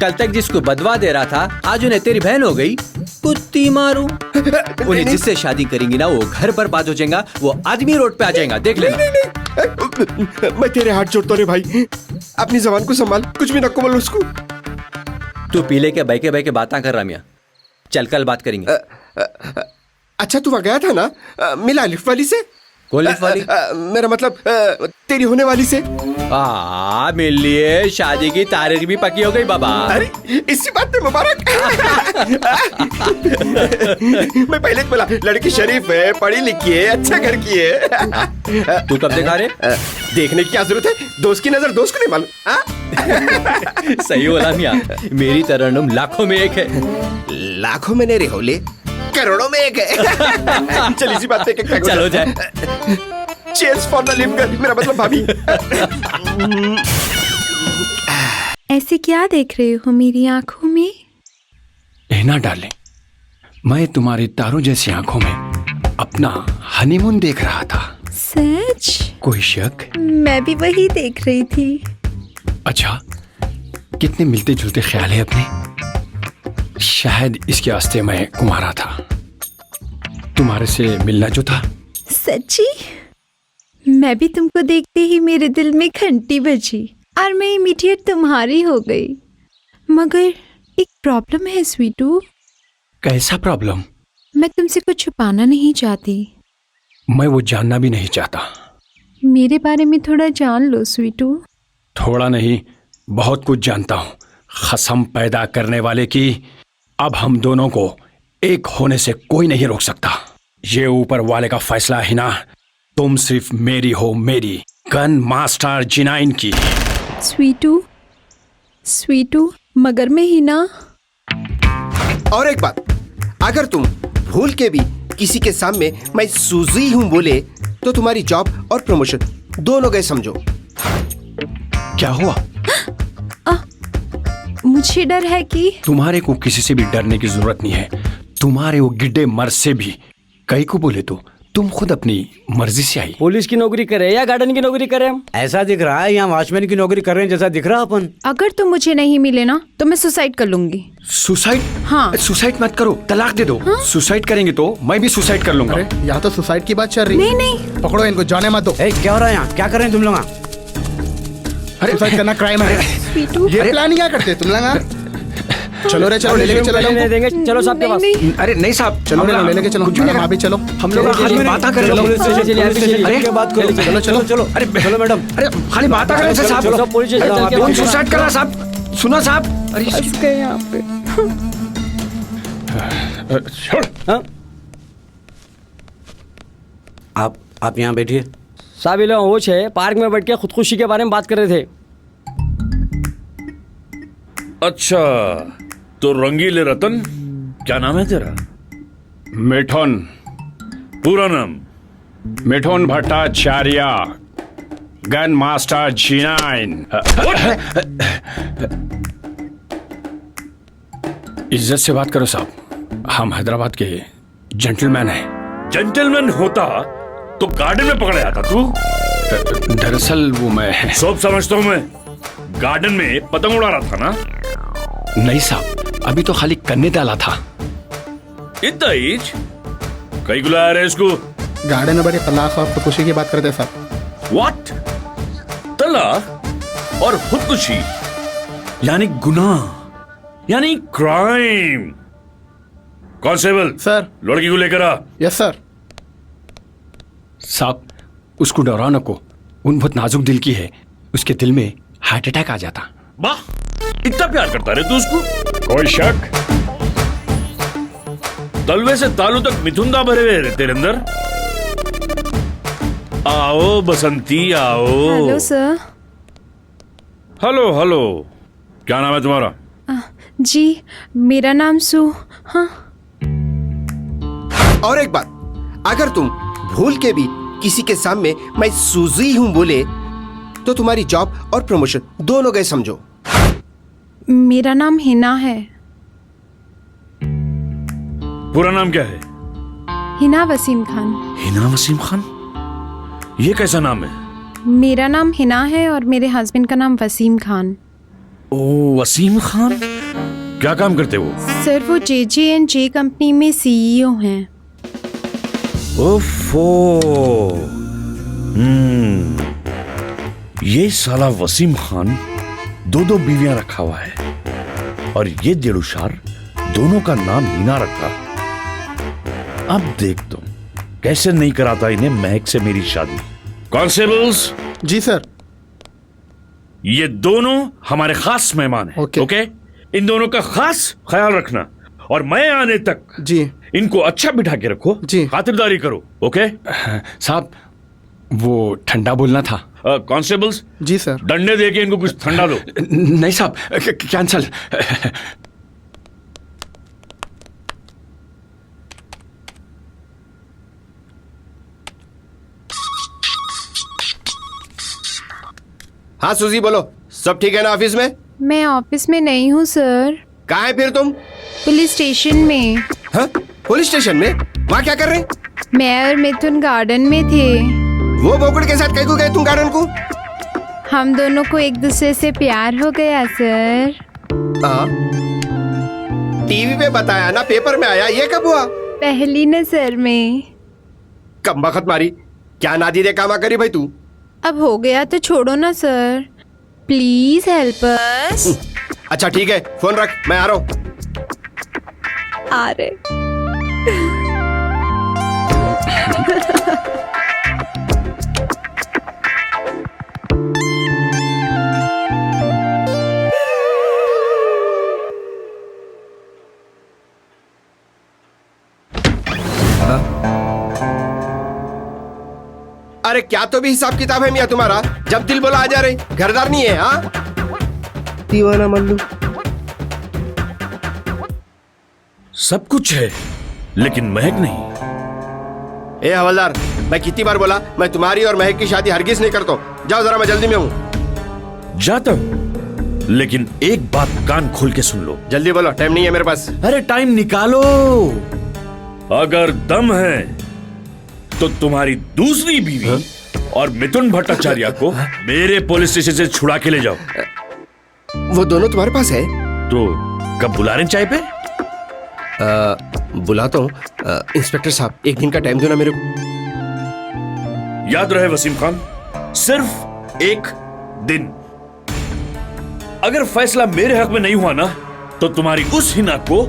कल तक जिसको बदवा दे रहा था आज उन्हें तेरी बहन हो गई। कुत्ती मारू। उन्हें जिससे शादी करेंगी ना वो घर बर्बाद हो जाएगा, वो आदमी रोड पे आ जाएगा, देख लेना। नहीं, मैं तेरे हाथ जोड़ता रे भाई, अपनी जबान को संभाल, कुछ भी नको बोल उसको। तू पीले के बैके बैके बातें कर रहा मियाँ, चल कल बात करेंगे। अच्छा तू वहाँ गया था ना, मिला लिफ्ट वाली से? कौन लिफ्ट वाली? मेरा मतलब तेरी होने वाली से। मिल लिए, शादी की तारीख भी पक्की हो गई बाबा। अरे इसी बात पे मुबारक। मैं पहले बोला लड़की शरीफ है, पढ़ी लिखी है, अच्छा घर की है। तू कब देखा रे? देखने की क्या जरूरत है, दोस्त की नजर दोस्त को नहीं मालूम। सही बोला मियाँ, मेरी तरन्नुम लाखों में एक है। लाखों में नहीं रे होले, करोड़ों में एक है। चल इसी बात पे चलो जाए। Cheers for the live girl, मेरा मतलब भाभी। ऐसे क्या देख रहे हो मेरी आंखों में? ना डार्लिंग, मैं तुम्हारी तारों जैसी आंखों में अपना हनीमून देख रहा था। सच? कोई शक? मैं भी वही देख रही थी। अच्छा, कितने मिलते जुलते ख्याल है अपने। शायद इसके वास्ते मैं कुंवारा था, तुम्हारे से मिलना जो था। सच्ची? मैं भी तुमको देखते ही मेरे दिल में घंटी बजी और मैं इमीडिएट तुम्हारी हो गई। मगर एक प्रॉब्लम है स्वीटू। कैसा प्रॉब्लम? मैं तुमसे कुछ छुपाना नहीं चाहती। मैं वो जानना भी नहीं चाहता। मेरे बारे में थोड़ा जान लो स्वीटू। थोड़ा नहीं, बहुत कुछ जानता हूँ। कसम पैदा करने वाले की, अब हम दोनों को एक होने से कोई नहीं रोक सकता। ये ऊपर वाले का फैसला है ना। तुम सिर्फ मेरी हो, मेरी गन मास्टर जिनाइन की। स्वीटू, स्वीटू, मगर मैं ही ना। और एक बात, अगर तुम भूल के भी किसी के सामने मैं सूजी हूं बोले तो तुम्हारी जॉब और प्रमोशन दोनों गए समझो। क्या हुआ? मुझे डर है कि तुम्हारे को किसी से भी डरने की जरूरत नहीं है। तुम्हारे वो गिड्डे मर्द से भी कई को बोले तो तुम खुद अपनी मर्जी से आई। पुलिस की नौकरी करे या गार्डन की नौकरी करे? हम ऐसा दिख रहा है यहाँ वॉचमैन की नौकरी कर रहे हैं जैसा दिख रहा अपन। अगर तुम मुझे नहीं मिले ना तो मैं सुसाइड कर लूंगी। सुसाइड? हाँ। सुसाइड मत करो, तलाक दे दो। हाँ? सुसाइड करेंगे तो मैं भी सुसाइड कर लूंगा। यहाँ तो सुसाइड की बात चल रही है। नहीं, पकड़ो इनको, जाने मत दो। क्या हो रहा है यहाँ? क्या कर रहे हैं तुम लोग? अरे सुसाइड करना क्राइम है। ये प्लान क्या करते तुम लोग? चलो रे, चलो ले लेके चलो। नहीं देंगे, चलो साहब के पास। अरे नहीं साहब, चलो रे, ले लेके चलो। वहाँ भी चलो, हम लोग खाली बात कर रहे हैं। अरे बात करो, चलो चलो चलो। अरे चलो मैडम, अरे खाली बात कर रहे हैं साहब। पुलिस कौन सुसाइड कर रहा साहब? सुनो साहब। अरे यहाँ पे आप यहाँ बैठिए। साहब ये लोग होश है, पार्क में बैठ के खुदकुशी के बारे में बात कर रहे थे। अच्छा, तो रंगीले रतन, क्या नाम है तेरा? मिठुन। पूरा नाम? Mithun Bhattacharya. Gun master G9। इज्जत से बात करो साहब, हम हैदराबाद के जेंटलमैन हैं। जेंटलमैन होता तो गार्डन में पकड़े आता तू। दरअसल वो मैं सब समझता हूँ मैं, गार्डन में पतंग उड़ा रहा था ना? नहीं साहब, अभी तो खाली करने डाला था। इतना ईज कहीं बुलाया रहे इसको? गार्डन में बड़े तलाक और खुदकुशी की बात करते साहब। व्हाट? तलाक और खुदकुशी यानी गुनाह, यानी क्राइम। Constable sir. लड़की को लेकर आ। Yes sir. साहब उसको डरा न को, उन बहुत नाजुक दिल की है, उसके दिल में हार्ट अटैक आ जाता। वाह, इतना प्यार करता रहे तू उसको? कोई शक? तलवे से तालू तक मिथुंदा भरे हुए रहते तेरे अंदर। आओ बसंती आओ। Hello sir. हेलो हेलो, क्या नाम है तुम्हारा? जी मेरा नाम हाँ। और एक बात, अगर तुम भूल के भी किसी के सामने मैं सूजी हूं बोले तो तुम्हारी जॉब और प्रमोशन दोनों गए समझो। मेरा नाम हिना है। पूरा नाम क्या है? हिना वसीम खान। हिना वसीम खान? ये कैसा नाम है? मेरा नाम हिना है और मेरे हस्बैंड का नाम वसीम खान। ओ वसीम खान, क्या काम करते वो? सर वो JJ&J कंपनी में CEO हैं। ओफो, ये साला वसीम खान दो बीवियां रखा हुआ है और ये देड़ुशार दोनों का नाम हिना रखा। अब देख तुम कैसे नहीं कराता इन्हें महक से मेरी शादी। कांस्टेबल्स। जी सर। ये दोनों हमारे खास मेहमान हैं। ओके? इन दोनों का खास ख्याल रखना और मैं आने तक जी इनको अच्छा बिठा के रखो। जी खातिरदारी करो। ओके साहब, वो ठंडा बोलना था। कांस्टेबल्स। जी सर। डंडे दे के इनको कुछ ठंडा दो। नहीं साहब, कैंसल। हाँ सूजी बोलो, सब ठीक है ना ऑफिस में? मैं ऑफिस में नहीं हूँ सर। कहाँ है फिर तुम? पुलिस स्टेशन में। हाँ? पुलिस स्टेशन में? वहाँ क्या कर रहे? मैं और मिथुन गार्डन में थे। वो बोकड़ के साथ कहीं को गए तुम गार्डन को? हम दोनों को एक दूसरे से प्यार हो गया सर। टीवी पे बताया ना, पेपर में आया, ये कब हुआ? पहली नजर में। कम बखत मारी, क्या नादीदे कामा करी भाई तू? अब हो गया तो छोड़ो ना सर, प्लीज हेल्प अस। अच्छा ठीक है, फोन रख, मैं आ रहा हूँ। आ रहे। अरे क्या तो भी हिसाब किताब है मियाँ तुम्हारा, जब दिल बोला आ जा रहे, घरदार नहीं है? हाँ दीवाना मल्लू। सब कुछ है लेकिन महक नहीं। ए हवलदार, मैं कितनी बार बोला, मैं तुम्हारी और महक की शादी हरगिज नहीं करता हूँ। जाओ जरा, मैं जल्दी में हूँ। जाता हूँ, लेकिन एक बात कान खोल के सुन लो। जल्दी बोलो, टाइम नहीं है मेरे पास। अरे टाइम निकालो। अगर दम है तो तुम्हारी दूसरी बीवी और मिथुन भट्टाचार्य को मेरे पुलिस स्टेशन से छुड़ा के ले जाओ। वो दोनों तुम्हारे पास है? तो कब बुला रहे हैं चाय पे? बुलाता हूँ। इंस्पेक्टर साहब, एक दिन का टाइम दो ना मेरे को। याद रहे वसीम खान, सिर्फ एक दिन। अगर फैसला मेरे हक में नहीं हुआ ना, तो तुम्हारी उस हिना को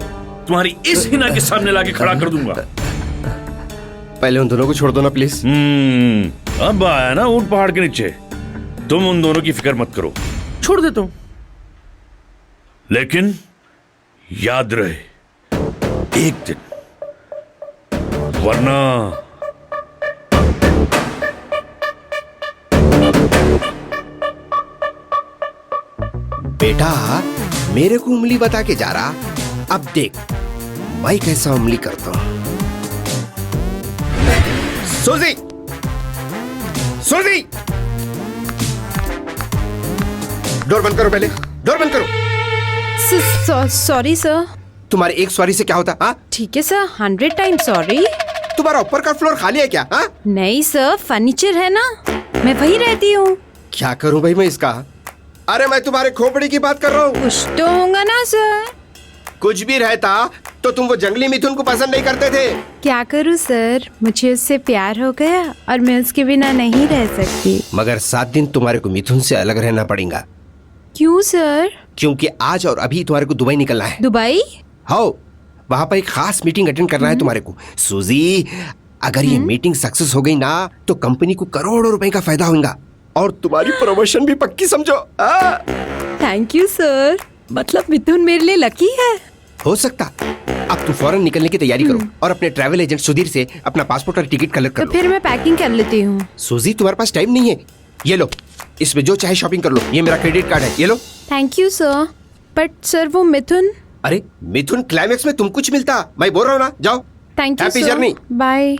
तुम्हारी इस हिना के सामने लाके खड़ा कर दूंगा। पहले उन दोनों को छोड़ दो ना प्लीज। अब आया ना ऊंट पहाड़ के नीचे। तुम उन दोनों की फिक्र मत करो, छोड़ देता हूं। लेकिन याद रहे, एक दिन, वरना बेटा मेरे को उंगली बता के जा रहा, अब देख मैं कैसा उंगली करता हूं। सूजी, सूजी, डोर बंद करो, पहले डोर बंद करो। Sorry sir. तुम्हारे एक सॉरी से क्या होता? हाँ, ठीक है सर, 100 टाइम्स सॉरी। तुम्हारा ऊपर का फ्लोर खाली है क्या? हाँ, नहीं सर, फर्नीचर है ना, मैं वही रहती हूँ। क्या करूँ भाई मैं इसका? अरे मैं तुम्हारे खोपड़ी की बात कर रहा हूँ। कुछ तो होगा ना सर। कुछ भी रहता तो तुम वो जंगली मिथुन को पसंद नहीं करते थे। क्या करूँ सर, मुझे उससे प्यार हो गया और मैं उसके बिना नहीं रह सकती। मगर 7 दिन तुम्हारे को मिथुन से अलग रहना पड़ेगा। क्यों सर? क्योंकि आज और अभी तुम्हारे को दुबई निकलना है। दुबई? हाँ, वहाँ पर एक खास मीटिंग अटेंड करना है तुम्हारे को। सूजी, अगर ये मीटिंग सक्सेस हो गई ना तो कंपनी को करोड़ों रुपए का फायदा होगा और तुम्हारी प्रमोशन भी पक्की समझो। Thank you sir. मतलब मिथुन मेरे लिए लकी है। हो सकता। अब तुम फौरन निकलने की तैयारी करो और अपने ट्रैवल एजेंट सुधीर से अपना पासपोर्ट और टिकट कलेक्ट कर तो लो। फिर मैं पैकिंग कर लेती हूँ। सूजी, तुम्हारे पास टाइम नहीं है। ये लो, इसमें जो चाहे शॉपिंग कर लो। ये मेरा क्रेडिट कार्ड है, ये लो। Thank you sir. But sir वो मिथुन। अरे मिथुन क्लाइमेक्स में तुम कुछ मिलता, मैं बोल रहा हूँ ना। जाओ, thank you happy sir. Journey. Bye.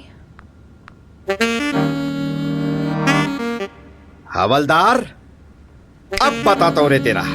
हवलदार, अब बताता हूँ रे तेरा।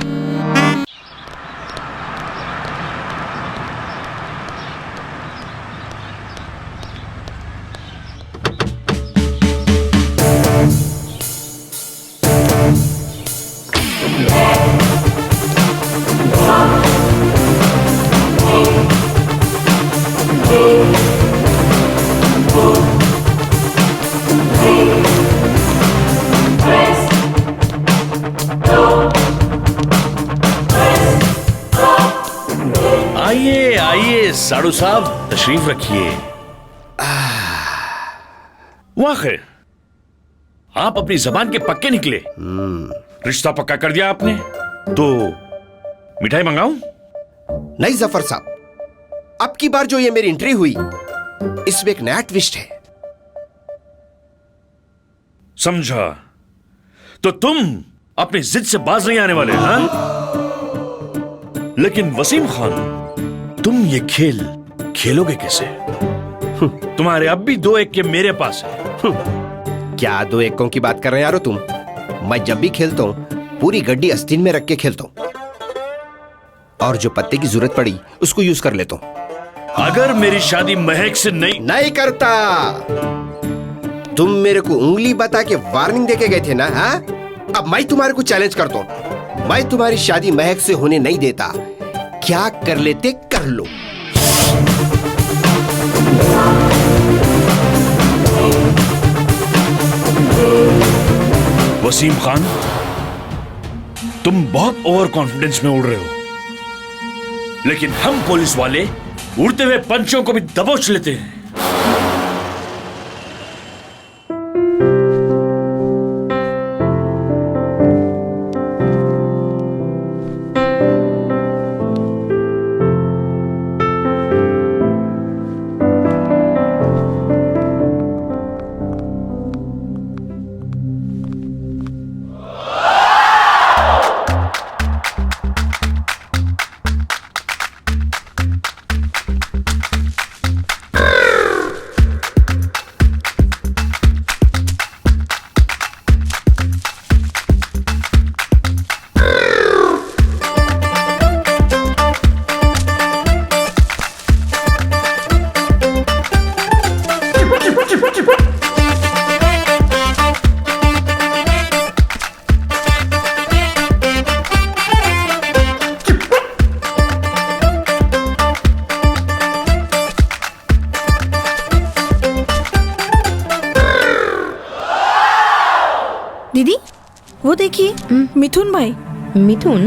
आइए आइए साड़ू साहब, तशरीफ रखिए। वाकई आप अपनी जबान के पक्के निकले। रिश्ता पक्का कर दिया आपने। तो मिठाई मंगाऊं? नहीं जफर साहब, अब की बार जो ये मेरी एंट्री हुई इसमें एक नया ट्विस्ट है। समझा। तो तुम अपनी जिद से बाज नहीं आने वाले, हाँ? लेकिन वसीम खान, तुम ये खेल खेलोगे कैसे? तुम्हारे अब भी 2-1 के मेरे पास है। क्या 2-1 की बात कर रहे हैं यारो तुम? मैं जब भी खेलता हूँ पूरी गड्डी आस्तीन में रख के खेलता हूँ और जो पत्ते की जरूरत पड़ी उसको यूज कर लेता हूँ। अगर मेरी शादी महक से नहीं करता, तुम मेरे को उंगली बता के वार्निंग देके गए थे ना? हाँ, अब मैं तुम्हारे को चैलेंज करता हूँ। मैं तुम्हारी शादी महक से होने नहीं देता। क्या कर लेते कर लो। वसीम खान, तुम बहुत ओवर कॉन्फिडेंस में उड़ रहे हो, लेकिन हम पुलिस वाले उड़ते हुए पंचों को भी दबोच लेते हैं। दीदी वो देखिए, मिथुन भाई। मिथुन?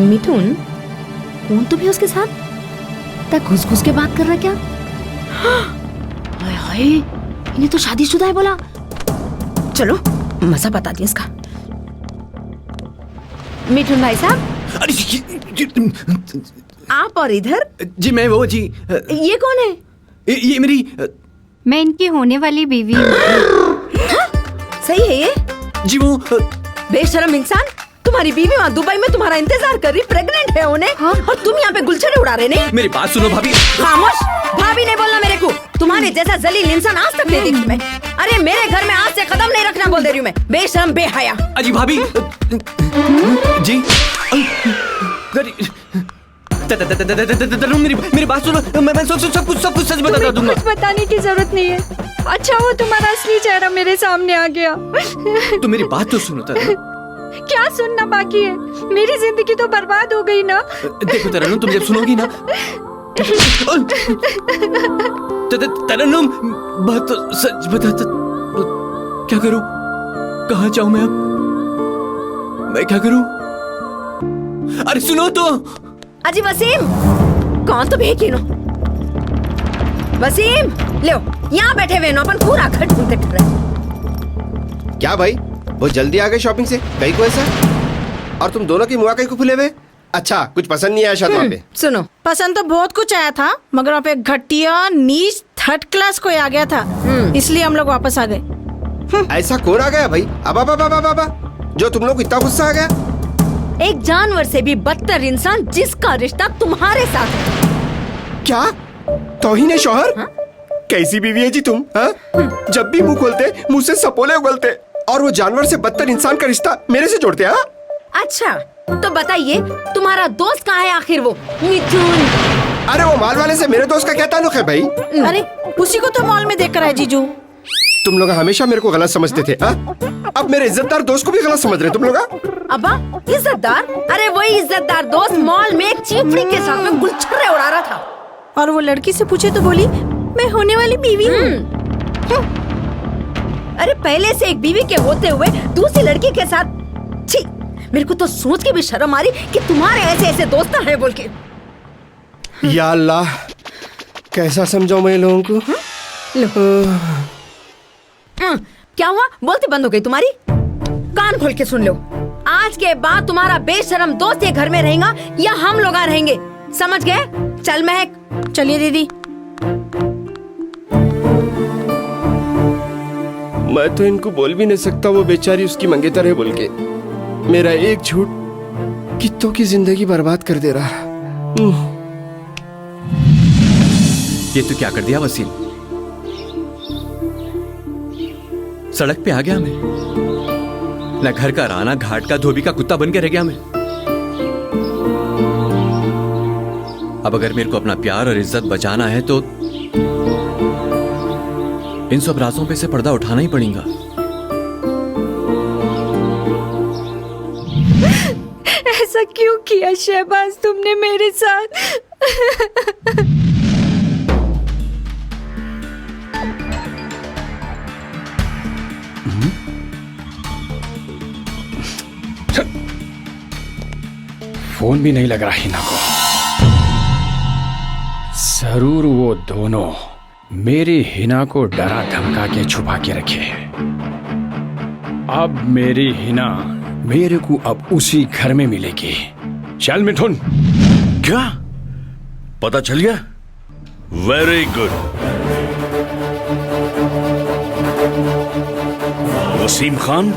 मिथुन कौन? तो भी उसके साथ तक घुस घुस के बात कर रहा क्या? हाय हाय, इन्हें तो शादीशुदा है बोला। चलो मजा बता दिया इसका। मिथुन भाई साहब, आप और इधर? जी मैं वो जी। ये कौन है? ये मेरी। मैं इनकी होने वाली बीवी हूँ। सही है ये? जी वो। बेशरम इंसान, तुम्हारी बीवी वहाँ दुबई में तुम्हारा इंतजार कर रही, प्रेग्नेंट है उन्हें। हाँ? और तुम यहाँ पे गुलछड़े उड़ा रहे। नहीं, मेरी बात सुनो भाभी। खामोश, भाभी नहीं बोलना मेरे को। तुम्हारे जैसा जलील इंसान आज तक नहीं देखी मैं। अरे मेरे घर में आज से कदम नहीं रखना बोल दे रही हूँ मैं, बेशरम बेहया। अजी भाभी जी मेरी बात सुनो, मैं सब कुछ सच बता दूंगा। कुछ बताने की जरूरत नहीं है। अच्छा वो तुम्हारा असली चेहरा मेरे सामने आ गया। तो मेरी बात तो सुनो तरन्नुम। क्या सुनना बाकी है? मेरी जिंदगी तो बर्बाद हो गई ना। देखो तरन्नुम, तुम जब सुनोगी ना तरन्नुम, बात तो सच बता। क्या करूं? कहाँ जाऊं मैं अब? मैं क्या करूं? अरे सुनो तो। अजी वसीम, कौन तो भेगी नो? वसीम, लो यहाँ बैठे हुए नो, अपन पूरा घर ढूंढते फिर रहे। क्या भाई, वो जल्दी आ गए शॉपिंग से? कहीं को ऐसा? और तुम दोनों की मुआ कहीं को खुले हुए? अच्छा, कुछ पसंद नहीं आया शायद वहाँ पे? सुनो, पसंद तो बहुत कुछ आया था, मगर वहाँ पे घटिया नीच थर्ड क्लास कोई आ गया था, इसलिए हम लोग वापस आ गए। ऐसा कौन आ गया भाई? अब जो तुम लोग को इतना गुस्सा आ गया? एक जानवर से भी बदतर इंसान जिसका रिश्ता तुम्हारे साथ है। क्या? तौहीन शौहर? कैसी बीवी है जी तुम? जब भी मुंह खोलते मुंह से सपोले उगलते, और वो जानवर से बदतर इंसान का रिश्ता मेरे से जोड़ते। अच्छा तो बताइए, तुम्हारा दोस्त कहाँ है आखिर? वो मिथुन। अरे वो माल वाले से मेरे दोस्त का क्या ताल्लुक है भाई? अरे उसी को तो मॉल में देख कर आए जीजू। तुम लोग हमेशा मेरे को गलत समझते थे, अब मेरे इज्जतदार दोस्त को भी गलत समझ रहे तुम लोग। अब्बा इज्जतदार? अरे वही इज्जतदार दोस्त मॉल में एक चीपड़ी के साथ में गुलछर्रे उड़ा रहा था, और वो लड़की से पूछे तो बोली मैं होने वाली बीवी हूँ। अरे पहले से एक बीवी के होते हुए दूसरी लड़की के साथ, छी, मेरे को तो सोच के भी शर्म आ रही कि तुम्हारे ऐसे ऐसे दोस्त हैं बोल के। या अल्लाह, कैसा समझाऊं मैं लोगों को? क्या हुआ? बोलती बंद हो गई तुम्हारी? कान खोल के सुन लो, आज के बाद तुम्हारा बेशरम दोस्त ये घर में रहेगा या हम लोग रहेंगे, समझ गए? चल महक। चलिए दीदी। मैं तो इनको बोल भी नहीं सकता वो बेचारी उसकी मंगेतर है बोल के। मेरा एक झूठ कितों की जिंदगी बर्बाद कर दे रहा। ये तो क्या कर दिया वसीम? सड़क पे आ गया मैं, न घर का राना घाट का धोबी का कुत्ता बन के रह गया मैं। अब अगर मेरे को अपना प्यार और इज्जत बचाना है तो इन सब राजों पे से पर्दा उठाना ही पड़ेगा। ऐसा क्यों किया शहबाज तुमने मेरे साथ? फोन भी नहीं लग रहा हिना को। जरूर वो दोनों मेरी हिना को डरा धमका के छुपा के रखे हैं। अब मेरी हिना मेरे को अब उसी घर में मिलेगी। चल मिथुन। क्या पता चल गया? Very good. वसीम खान,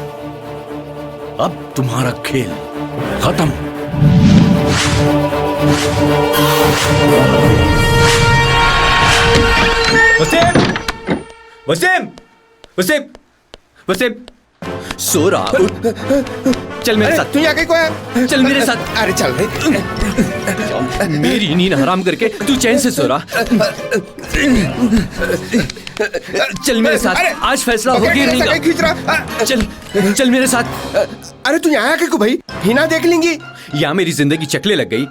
अब तुम्हारा खेल खत्म। वसीम, वसीम, वसीम, वसीम, सो रहा। चल मेरे साथ। तू यहाँ कहीं को है? चल मेरे साथ। अरे चल भाई। मेरी नींद हराम करके तू चैन से सो रहा। चल मेरे साथ, आज फैसला होगी रहेगा। खींच रहा। चल चल मेरे साथ। अरे तू यहाँ कहीं को भाई? हिना देख लेंगी। यहाँ मेरी जिंदगी चकले लग गई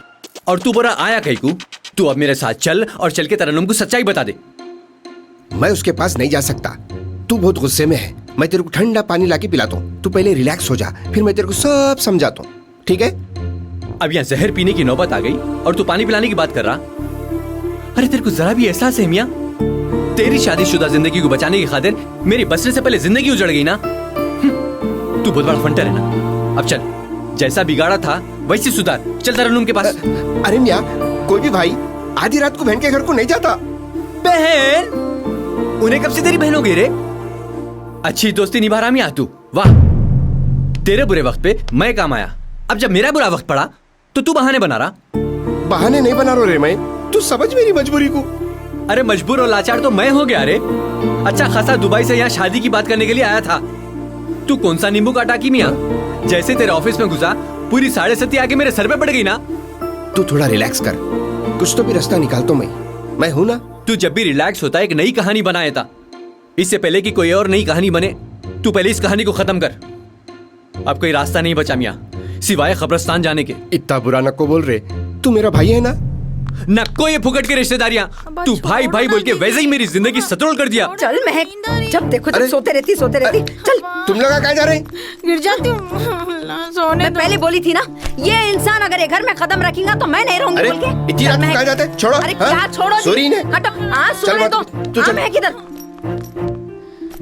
और तू बोला आया कहीं को। तू अब मेरे साथ चल और चल के तरन्नुम को सच्चाई बता दे। मैं उसके पास नहीं जा सकता। तू बहुत गुस्से में है। मैं तेरे को ठंडा पानी लाके पिलाता हूँ, तू पहले रिलैक्स हो जा, फिर मैं तेरे को सब समझाता हूँ, ठीक है? अब यहाँ जहर पीने की नौबत आ गई और तू पानी पिलाने की बात कर रहा। अरे तेरे को जरा भी एहसास है मियाँ? तेरी शादीशुदा जिंदगी को बचाने की खातिर मेरी बसने से पहले जिंदगी उजड़ गई ना। तू बहुत बड़ा फंटर है ना। अब चल, जैसा बिगाड़ा था वैसे सुधार। चल तरन्नुम के पास। अरे मियाँ, कोई भी भाई आधी रात को बहन के घर को नहीं जाता। बहन? उन्हें कब से तेरी बहन हो गई रे? अच्छी दोस्ती निभा रहा मियाँ तू, वाह। तेरे बुरे वक्त पे मैं काम आया, अब जब मेरा बुरा वक्त पड़ा तो तू बहाने बना रहा। बहाने नहीं बना रहा रे मैं, तू समझ मेरी मजबूरी को। अरे मजबूर और लाचार तो मैं हो गया रे। अच्छा खासा दुबई से यहाँ शादी की बात करने के लिए आया था। तू कौन सा नींबू काटा की मियाँ? जैसे तेरे ऑफिस में घुसा पूरी 7.5 आके मेरे सर पे पड़ गई ना। तू थोड़ा रिलैक्स कर, कुछ तो भी रास्ता निकाल तो मैं हूं ना। तू जब भी रिलैक्स होता है एक नई कहानी बनाया था। इससे पहले कि कोई और नई कहानी बने तू पहले इस कहानी को खत्म कर। अब कोई रास्ता नहीं बचा मियाँ सिवाय कब्रिस्तान जाने के। इतना बुरा नको बोल रहे, तू मेरा भाई है ना। नक्को ये फुकट की रिश्तेदारियां, तू भाई भाई बोल के वैसे ही मेरी जिंदगी सतरोल कर दिया। चल महक, जब देखो जब सोते रहती चल। तुम लोग कहाँ जा रहे? गिर जाती हूँ सोने। मैं पहले बोली थी ना, ये इंसान अगर ये घर में कदम रखेगा तो मैं नहीं रहूंगी बोल के। इतनी रात को कहाँ जाते? छोड़ो। अरे क्या छोड़ो? सोरी ने हटो। हाँ सोने तो। तू चल। महक इधर।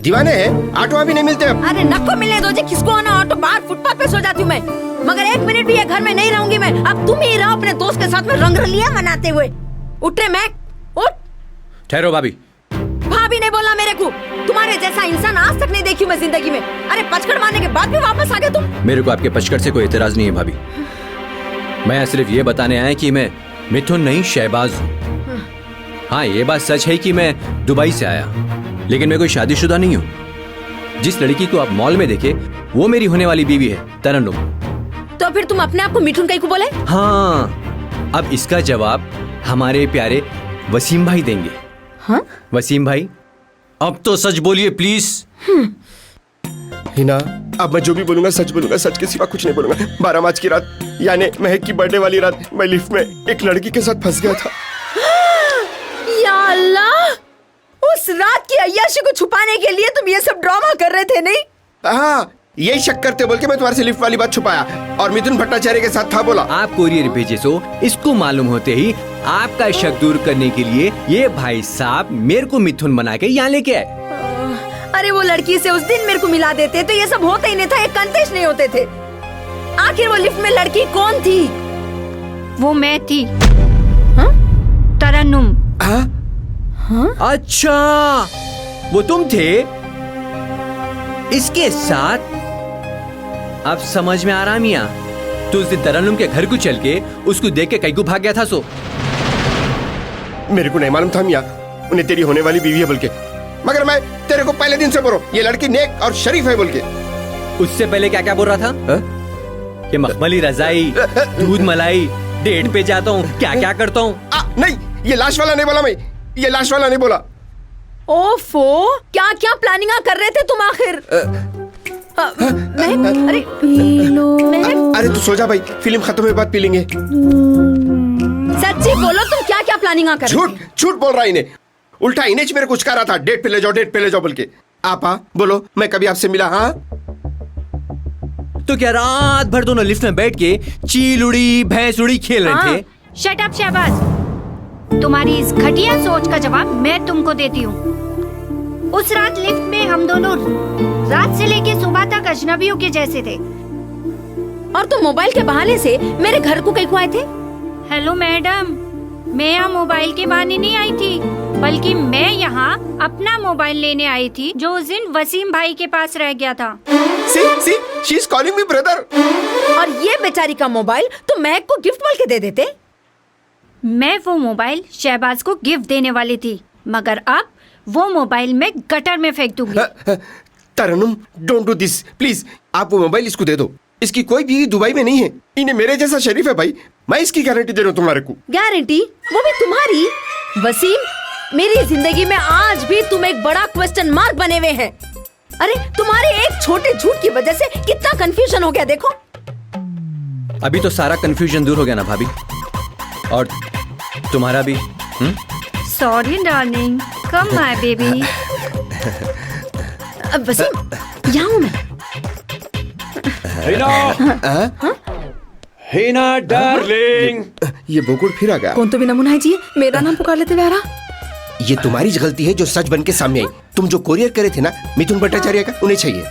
दीवाने हैं, ऑटो अभी नहीं मिलते अब। अरे नको मिलने दो, किसको आना ऑटो? बाहर फुटपाथ पे सो जाती हूँ मैं, मगर 1 मिनट भी ये घर में नहीं रहूंगी मैं। अब तुम ही रहो अपने दोस्त के साथ में रंगरलियां मनाते हुए। उठ रे मैक, उठ। ठहरो भाभी। भाभी नहीं बोलना मेरे को, तुम्हारे जैसा इंसान आज तक नहीं देखी मैं जिंदगी में। अरे पचकड़ मारने के बाद भी वापस आ गए तुम। मेरे को आपके पचकड़ से कोई एतराज नहीं है भाभी। मैं सिर्फ ये बताने आया कि मैं मिथुन नहीं शहबाज हूँ। हाँ ये बात सच है कि मैं दुबई से आया, लेकिन मैं कोई शादीशुदा नहीं हूँ। जिस लड़की को आप मॉल में देखे वो मेरी होने वाली बीवी है तरन्नुम। तो फिर तुम अपने आप को मिठुन कहीं को बोले? हाँ, अब इसका जवाब हमारे प्यारे वसीम भाई देंगे। हाँ? वसीम भाई अब तो सच बोलिए प्लीज। हिना, अब मैं जो भी बोलूंगा सच बोलूंगा, सच के सिवा कुछ नहीं बोलूंगा। 12 मार्च की रात यानी महक की बर्थडे वाली रात मैं लिफ्ट में एक लड़की के साथ फंस गया था। या अल्लाह, उस रात की अय्याशी को छुपाने के लिए तुम ये सब ड्रामा कर रहे थे नहीं? हाँ, यही शक करते बोल के मैं तुम्हारे से लिफ्ट वाली बात छुपाया और मिथुन भट्टाचार्य के साथ था बोला। आप कोरियर भेजे सो इसको मालूम होते ही आपका शक दूर करने के लिए ये भाई साहब मेरे को मिथुन बना के यहाँ लेके आए। अरे वो लड़की से उस दिन मेरे को मिला देते तो ये सब होता ही नहीं था, एक कंटेस्ट नहीं होते थे। आखिर वो लिफ्ट में लड़की कौन थी? वो मैं थी। तरन्नुम। अच्छा वो तुम थे। इसके साथ अब समझ में आ रहा मियाँ, तू उस दिन तरन्नुम के घर को चल के उसको देख के कहीं को भाग गया था सो। मेरे को नहीं मालूम था मियाँ उन्हें तेरी होने वाली बीवी है बोल के, मगर मैं तेरे को पहले दिन से बोल रहा हूँ ये लड़की नेक और शरीफ है बोल के। उससे पहले क्या क्या बोल रहा था कि मखमली रजाई, दूध मलाई, डेट पे जाता हूँ, क्या क्या करता हूँ। नहीं, ये लाश वाला नहीं बोला मैं, ये लाश वाला नहीं बोला। ओफो, क्या क्या प्लानिंग कर रहे थे तुम आखिर? अरे तू सो जा भाई, फिल्म खत्म हुए बाद पी लेंगे। सच्ची बोलो तुम क्या क्या प्लानिंग कर? झूठ बोल रहा इन्हें, उल्टा इन्हें मेरे कुछ कह रहा था डेट पे ले जाओ बोल के। आपा बोलो मैं कभी आपसे मिला? हाँ तो क्या रात भर दोनों लिफ्ट में बैठ के चील उड़ी भैंस उड़ी खेल रहे थे? शट अप शहबाज, तुम्हारी इस घटिया सोच का जवाब मैं तुमको देती हूँ। उस रात लिफ्ट में हम दोनों रात से लेके सुबह तक अजनबियों के जैसे थे। और तुम मोबाइल के बहाने से मेरे घर को कहीं को आए थे? हेलो मैडम, मैं यहाँ मोबाइल के बहाने नहीं आई थी, बल्कि मैं यहाँ अपना मोबाइल लेने आई थी जो उस दिन वसीम भाई के पास रह गया था। सी, she is calling me brother। और ये बेचारी का मोबाइल तो महक को गिफ्ट बोल के दे देते। मैं वो मोबाइल शहबाज को गिफ्ट देने वाली थी, मगर अब वो मोबाइल मैं गटर में फेंक दूंगी। तरन्नुम, डोंट डू दिस प्लीज। आप वो मोबाइल इसको दे दो, इसकी कोई बीवी दुबई में नहीं है, इन्हें मेरे जैसा शरीफ है भाई, मैं इसकी गारंटी दे रहा हूँ तुम्हारे को। गारंटी? वो भी तुम्हारी? वसीम, मेरी जिंदगी में आज भी तुम एक बड़ा क्वेश्चन मार्क बने हुए हैं। अरे तुम्हारे एक छोटे झूठ की वजह से कितना कंफ्यूजन हो गया देखो। अभी तो सारा कंफ्यूजन दूर हो गया ना भाभी, और तुम्हारा भी। Sorry darling, come my baby. Wasim, यहाँ हूँ मैं। हिना डार्लिंग, ये बोकुड़ फिर आ गया। कौन तो भी नमूना है जी, मेरा नाम पुकार लेते व्यारा। ये तुम्हारी गलती है जो सच बन के सामने आई। तुम जो कोरियर करे थे ना मिथुन भट्टाचार्य का, उन्हें चाहिए।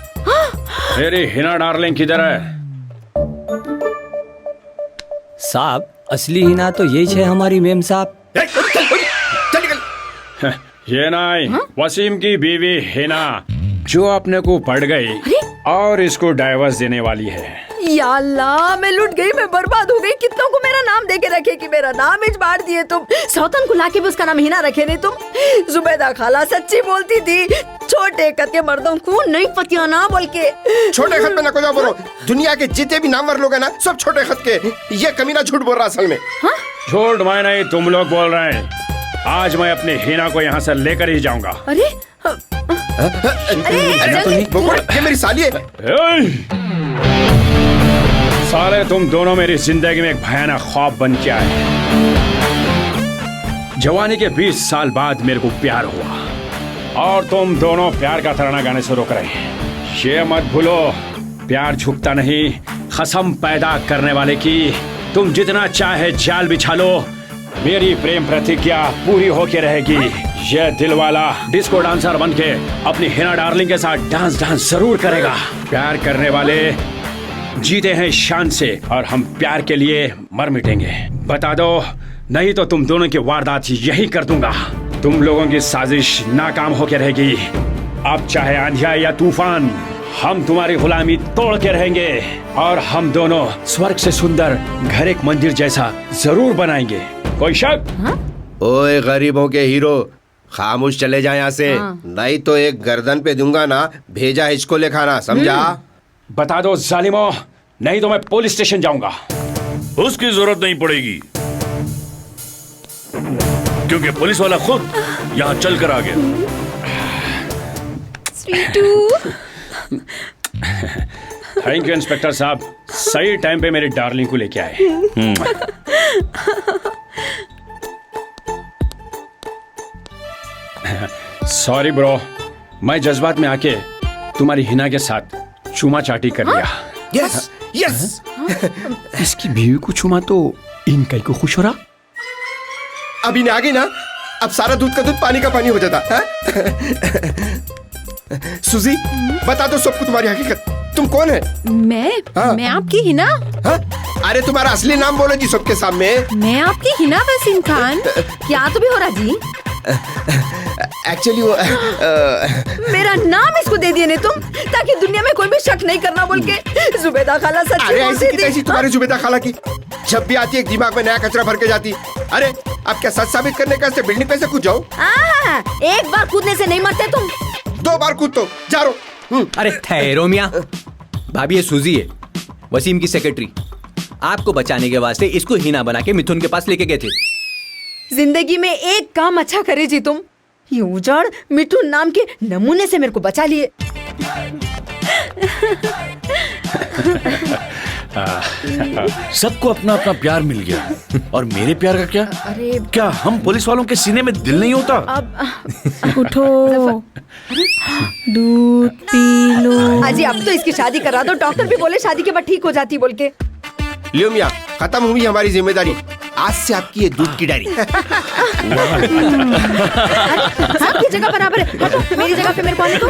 मेरी हिना डार्लिंग किधर है? साहब असली हिना तो यही है हमारी मेम साहब। ये नहीं, वसीम की बीवी हिना जो अपने को पड़ गई। और इसको डाइवर्स देने वाली है। या अल्लाह, मैं लुट गई, मैं बर्बाद हो गई। कितनों को मेरा नाम देके रखे कि मेरा नाम इज बांट दिए तुम। सौतन को लाके भी उसका नाम हिना रखे नहीं तुम। जुबैदा खाला सच्ची बोलती थी, छोटे कद के मर्दों को नहीं पतिया ना बोल के। छोटे खत में ना को बोलो, दुनिया के जितने भी नामवर लोग हैं ना सब छोटे खत के। ये कमीना झूठ बोल रहा असल में। झूठ मैं नहीं, तुम लोग बोल रहे हैं। आज मैं अपनी हिना को यहाँ से लेकर ही जाऊंगा। अरे ये मेरी साली है। साले तुम दोनों मेरी जिंदगी में एक भयानक ख्वाब बन के आए। जवानी के 20 साल बाद मेरे को प्यार हुआ और तुम दोनों प्यार का तराना गाने से रोक रहे हैं। ये मत भूलो, प्यार झुकता नहीं, कसम पैदा करने वाले की। तुम जितना चाहे जाल बिछा लो, मेरी प्रेम प्रतिज्ञा पूरी होके रहेगी। ये दिल वाला डिस्को डांसर बनके अपनी हिना डार्लिंग के साथ डांस जरूर करेगा। प्यार करने वाले जीते हैं शान से और हम प्यार के लिए मर मिटेंगे। बता दो, नहीं तो तुम दोनों की वारदात यही कर दूंगा। तुम लोगों की साजिश नाकाम होके रहेगी। अब चाहे आंधिया या तूफान, हम तुम्हारी गुलामी तोड़ के रहेंगे और हम दोनों स्वर्ग से सुंदर घर एक मंदिर जैसा जरूर बनाएंगे। कोई शक? ओए गरीबों के हीरो, खामोश चले जाए यहाँ से, नहीं तो एक गर्दन पे दूंगा ना, भेजा हिचको ले खाना, समझा? बता दो जालिमो, नहीं तो मैं पुलिस स्टेशन जाऊंगा। उसकी जरूरत नहीं पड़ेगी, क्योंकि पुलिस वाला खुद यहाँ चल कर आ गया। स्वीटू, थैंक यू इंस्पेक्टर साहब, सही टाइम पे मेरी डार्लिंग को लेके आए। सॉरी ब्रो, मैं जज्बात में आके तुम्हारी हिना के साथ चूमा चाटी कर लिया। Yes yes. इसकी बीवी को चुमा तो इनका को खुश हो रहा। अभी ने आ गई ना, अब सारा दूध का दूध पानी का पानी हो जाता है। सुजी, बता दो सबको तुम्हारी हकीकत, तुम कौन है? मैं आपकी हिना। अरे तुम्हारा असली नाम बोलो जी सबके सामने। मैं आपकी हिना वसीम खान। क्या तो भी हो रहा जी? एक्चुअली वो मेरा नाम इसको दे दिए ने तुम, ताकि दुनिया में कोई भी शक नहीं करना बोल के। जुबैदा खाला सच्ची अरे बोलती ऐसी की थी। तैसी तुम्हारी जुबैदा खाला की जब भी आती है दिमाग में नया कचरा भर के जाती। अरे अब क्या सच साबित करने का बिल्डिंग पे से कूद जाओ? एक बार कूदने से नहीं मरते तुम, 2 बार कूद तो जा रहा। अरे ठहरो मियां, भाभी ये सूजी है, वसीम की सेक्रेटरी। आपको बचाने के वास्ते इसको हीना बना के मिथुन के पास लेके गए थे। जिंदगी में एक काम अच्छा करे जी तुम, ये उजाड़ मिठुन नाम के नमूने से मेरे को बचा लिए। सबको अपना अपना प्यार मिल गया, और मेरे प्यार का क्या? अरे क्या हम पुलिस वालों के सीने में दिल नहीं होता? अब उठो, दूध पी लो। हाजी अब तो इसकी शादी करा दो, डॉक्टर भी बोले शादी के बाद ठीक हो जाती बोल के। लियो मियां, खत्म हुई हमारी जिम्मेदारी, आज से आपकी ये दूध की डायरी। आपकी जगह बराबर है, हटो, मेरी जगह पे मेरे को आने दो।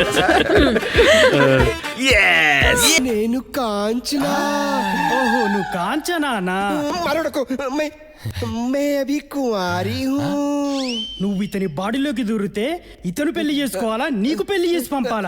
यस। नेनु कांचना, ओहो नु कांचना ना, मारो डको, मैं अभी कुंवारी हूँ। నువ్వు ఇతని బాడీలోకి దూరితే ఇతను పెళ్లి చేసుకోవాలా నీకు పెళ్లి చేసి పంపాలా?